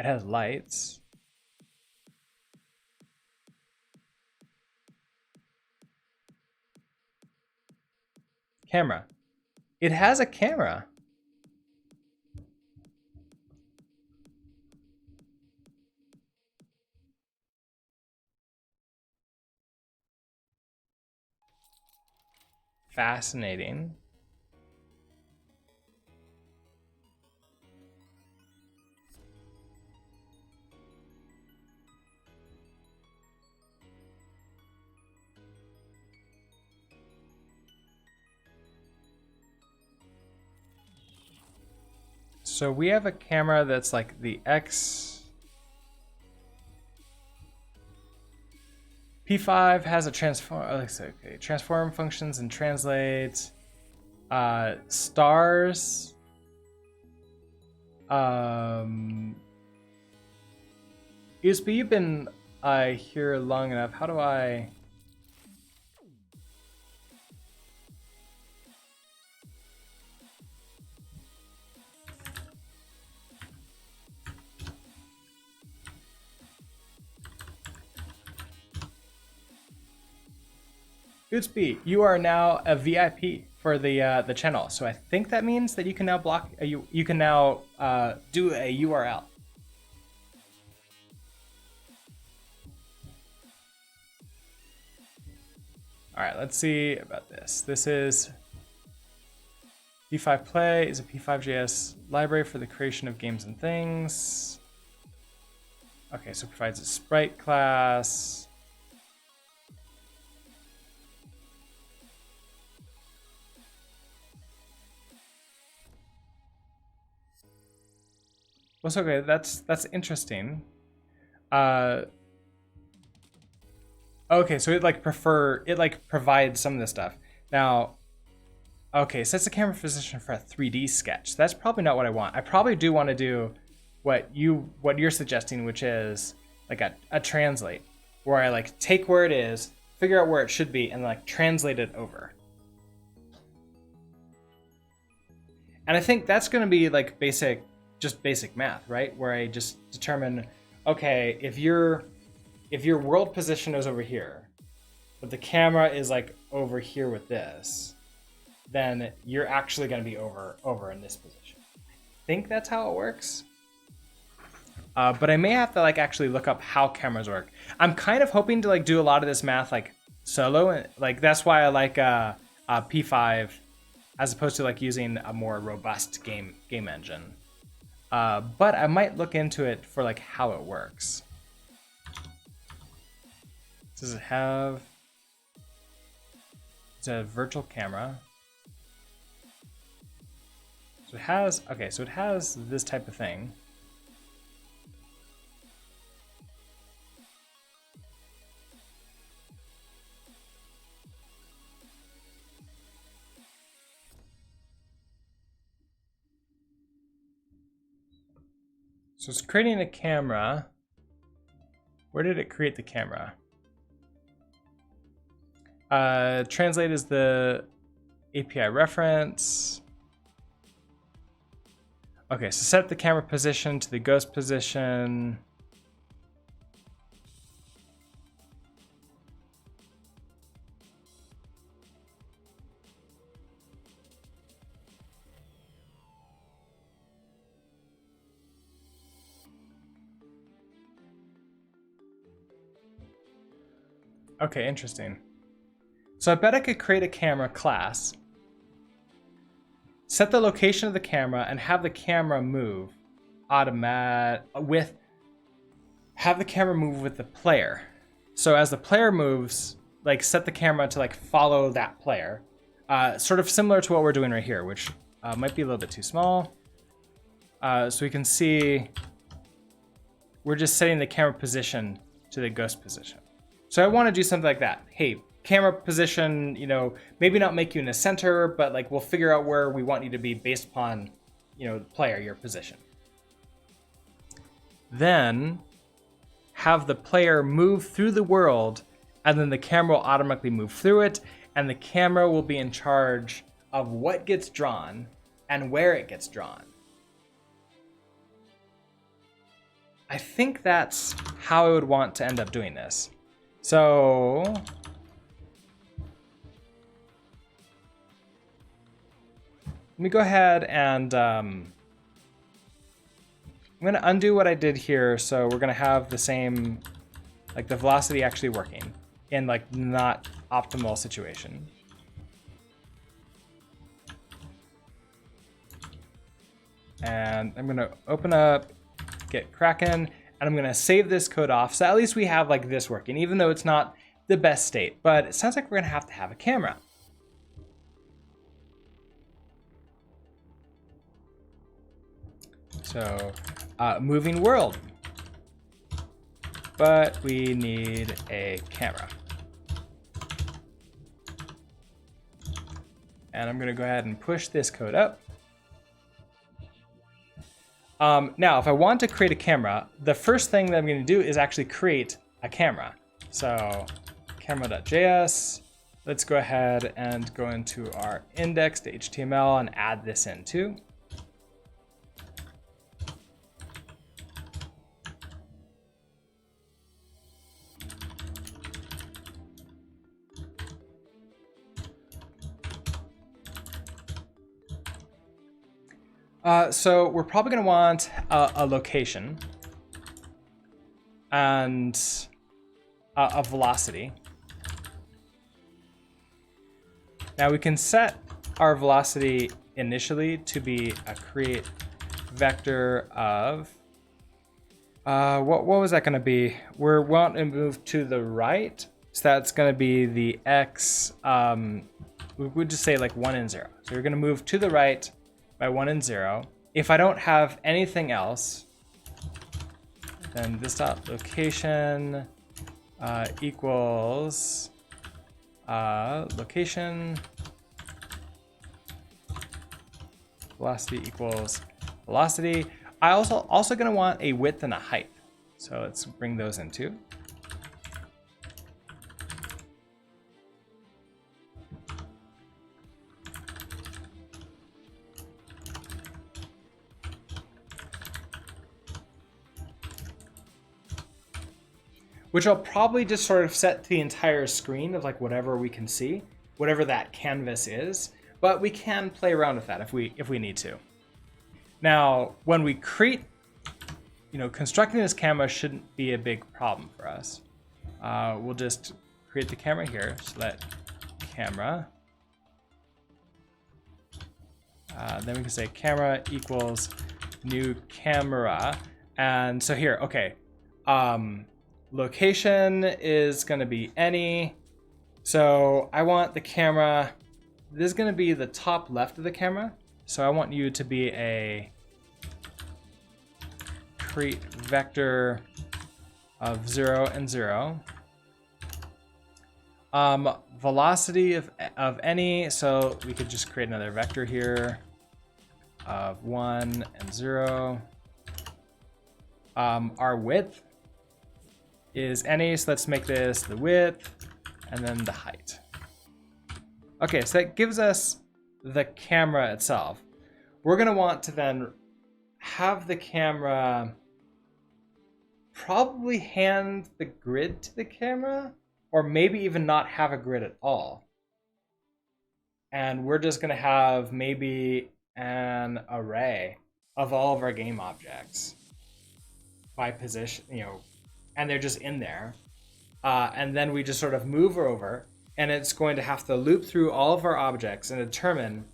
It has lights. Camera. It has a camera. fascinating. So we have a camera that's like the X. P5 has a transform. Okay, transform functions and translate. Stars. USB, you've been here long enough. How do I? Utsby, you are now a VIP for the channel, so I think that means that you can now block. You can now do a URL. All right, let's see about this. This is P5 Play is a P5.js library for the creation of games and things. Okay, so it provides a sprite class. Well, so okay, that's interesting. Okay, so it provides some of this stuff. Now, okay, sets the camera position for a 3D sketch. That's probably not what I want. I probably do want to do what you're suggesting, which is like a translate, where I like take where it is, figure out where it should be, and like translate it over. And I think that's going to be like basic math, right? Where I just determine, okay, if your world position is over here, but the camera is like over here with this, then you're actually going to be over in this position. I think that's how it works. But I may have to like actually look up how cameras work. I'm kind of hoping to like do a lot of this math like solo, and like that's why I like P5 as opposed to like using a more robust game engine. But I might look into it for like how it works. Does it have? It's a virtual camera. So it has, okay, so it has this type of thing. So it's creating a camera. Where did it create the camera? Translate is the API reference. Okay, so set the camera position to the ghost position. Okay, interesting. So I bet I could create a camera class, set the location of the camera, and have the camera move have the camera move with the player. So as the player moves, like set the camera to like follow that player. Sort of similar to what we're doing right here, which might be a little bit too small. So we can see we're just setting the camera position to the ghost position. So I want to do something like that. Hey, camera position, you know, maybe not make you in the center, but like we'll figure out where we want you to be based upon, you know, the player, your position. Then have the player move through the world, and then the camera will automatically move through it, and the camera will be in charge of what gets drawn and where it gets drawn. I think that's how I would want to end up doing this. So let me go ahead and I'm going to undo what I did here. So we're going to have the same, like the velocity actually working in like not optimal situation. And I'm gonna open up, get Kraken, and I'm gonna save this code off. So at least we have like this working, even though it's not the best state, but it sounds like we're gonna have to have a camera. So moving world, but we need a camera. And I'm gonna go ahead and push this code up. Now, if I want to create a camera, the first thing that I'm gonna do is actually create a camera. So camera.js, let's go ahead and go into our index.html and add this in too. So we're probably going to want a location and a velocity. Now we can set our velocity initially to be a create vector of, what was that going to be? We want to move to the right. So that's going to be the x, we would just say like 1 and 0. So you're going to move to the right by 1 and 0. If I don't have anything else, then this dot location equals location velocity equals velocity. I also gonna want a width and a height. So let's bring those in too. Which I'll probably just sort of set to the entire screen of like whatever we can see, whatever that canvas is, but we can play around with that if we need to. Now, when we create, constructing this camera shouldn't be a big problem for us. We'll just create the camera here, so let camera. Then we can say camera equals new camera. And so here, okay. Location is going to be any. So I want the camera, this is going to be the top left of the camera. So I want you to be a create vector of 0 and 0. Velocity of any, so we could just create another vector here of 1 and 0. Our width is any, so let's make this the width and then the height. Okay, so that gives us the camera itself. We're gonna want to then have the camera probably hand the grid to the camera, or maybe even not have a grid at all. And we're just gonna have maybe an array of all of our game objects by position, and they're just in there. And then we just sort of move over, and it's going to have to loop through all of our objects and determine,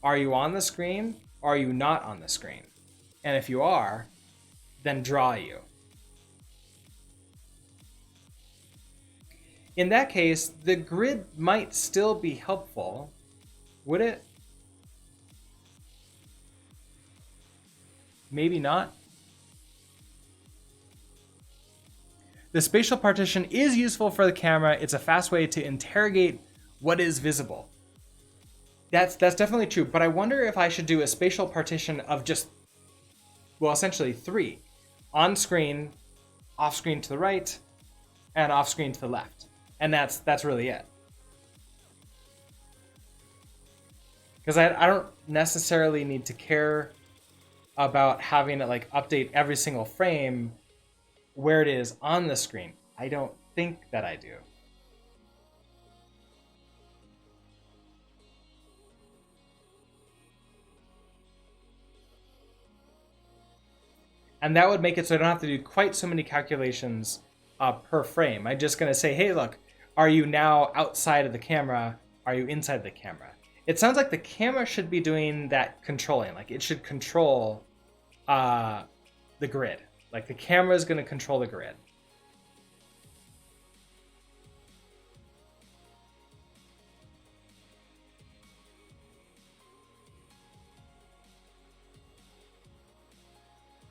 are you on the screen or are you not on the screen? And if you are, then draw you. In that case, the grid might still be helpful, would it? Maybe not. The spatial partition is useful for the camera. It's a fast way to interrogate what is visible. That's definitely true, but I wonder if I should do a spatial partition of just, well, essentially 3. On screen, off screen to the right, and off screen to the left. And that's really it. Because I don't necessarily need to care about having it like update every single frame where it is on the screen. I don't think that I do. And that would make it so I don't have to do quite so many calculations per frame. I'm just gonna say, hey, look, are you now outside of the camera? Are you inside the camera? It sounds like the camera should be doing that controlling. Like it should control the grid. Like the camera is going to control the grid.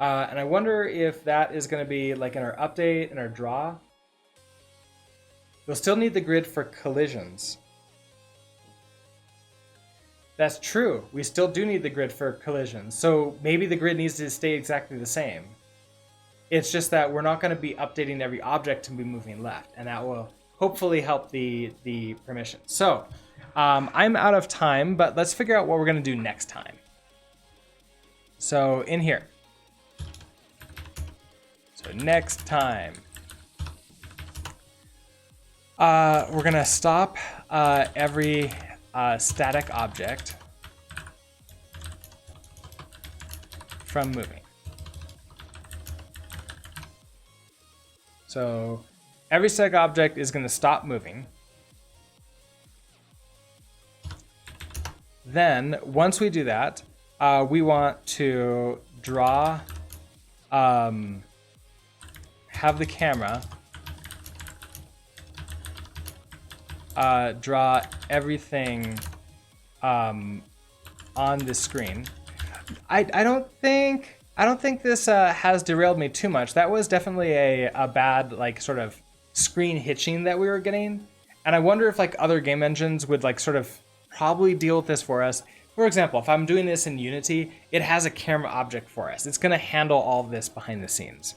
And I wonder if that is going to be like in our update and our draw. We'll still need the grid for collisions. That's true. We still do need the grid for collisions. So maybe the grid needs to stay exactly the same. It's just that we're not going to be updating every object to be moving left. And that will hopefully help the permission. So I'm out of time, but let's figure out what we're going to do next time. So in here. So next time, we're gonna stop every static object from moving. So every static object is gonna stop moving. Then once we do that, we want to draw have the camera draw everything on the screen. I don't think this has derailed me too much. That was definitely a bad like sort of screen hitching that we were getting, and I wonder if like other game engines would like sort of probably deal with this for us. For example, if I'm doing this in Unity, it has a camera object for us. It's going to handle all of this behind the scenes.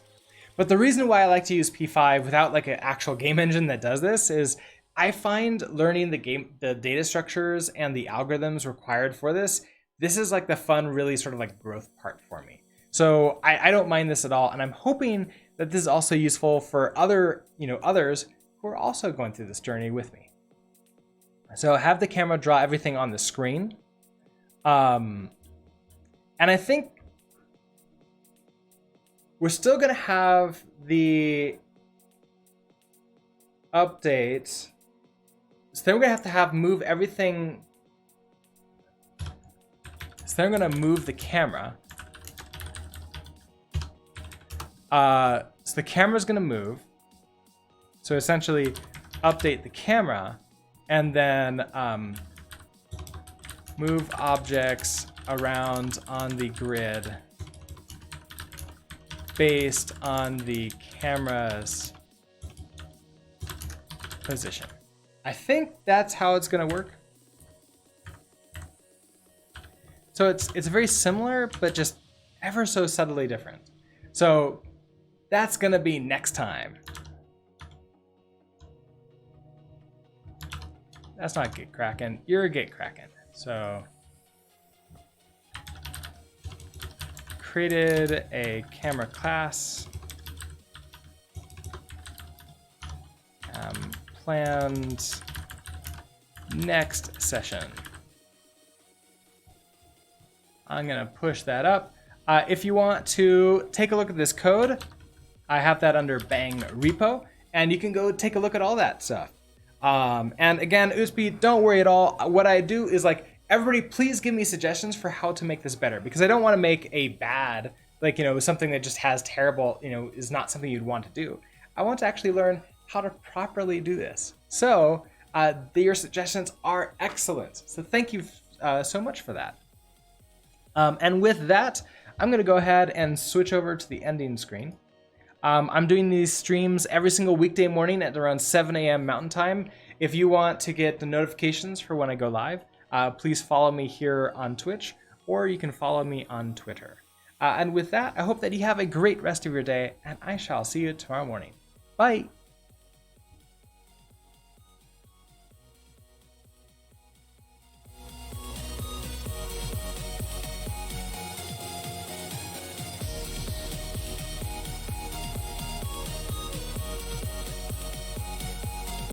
But the reason why I like to use P5 without like an actual game engine that does this is I find learning the data structures and the algorithms required for this is like the fun, really sort of like growth part for me. So I don't mind this at all, and I'm hoping that this is also useful for others who are also going through this journey with me. So have the camera draw everything on the screen, and I think we're still going to have the update. So then we're going to have move everything. So then we're going to move the camera. So the camera's going to move. So essentially update the camera and then move objects around on the grid based on the camera's position. I think that's how it's going to work. So it's very similar, but just ever so subtly different. So that's going to be next time. That's not gate cracking. You're a gate cracking. So created a camera class. Planned next session. I'm gonna push that up. If you want to take a look at this code, I have that under Bang repo, and you can go take a look at all that stuff. And again, Uspi, don't worry at all. What I do is like, everybody please give me suggestions for how to make this better, because I don't want to make a bad, like, something that just has terrible, is not something you'd want to do. I want to actually learn how to properly do this. So your suggestions are excellent. So thank you so much for that. And with that, I'm going to go ahead and switch over to the ending screen. I'm doing these streams every single weekday morning at around 7 a.m. Mountain Time. If you want to get the notifications for when I go live, please follow me here on Twitch, or you can follow me on Twitter. And with that, I hope that you have a great rest of your day, and I shall see you tomorrow morning. Bye.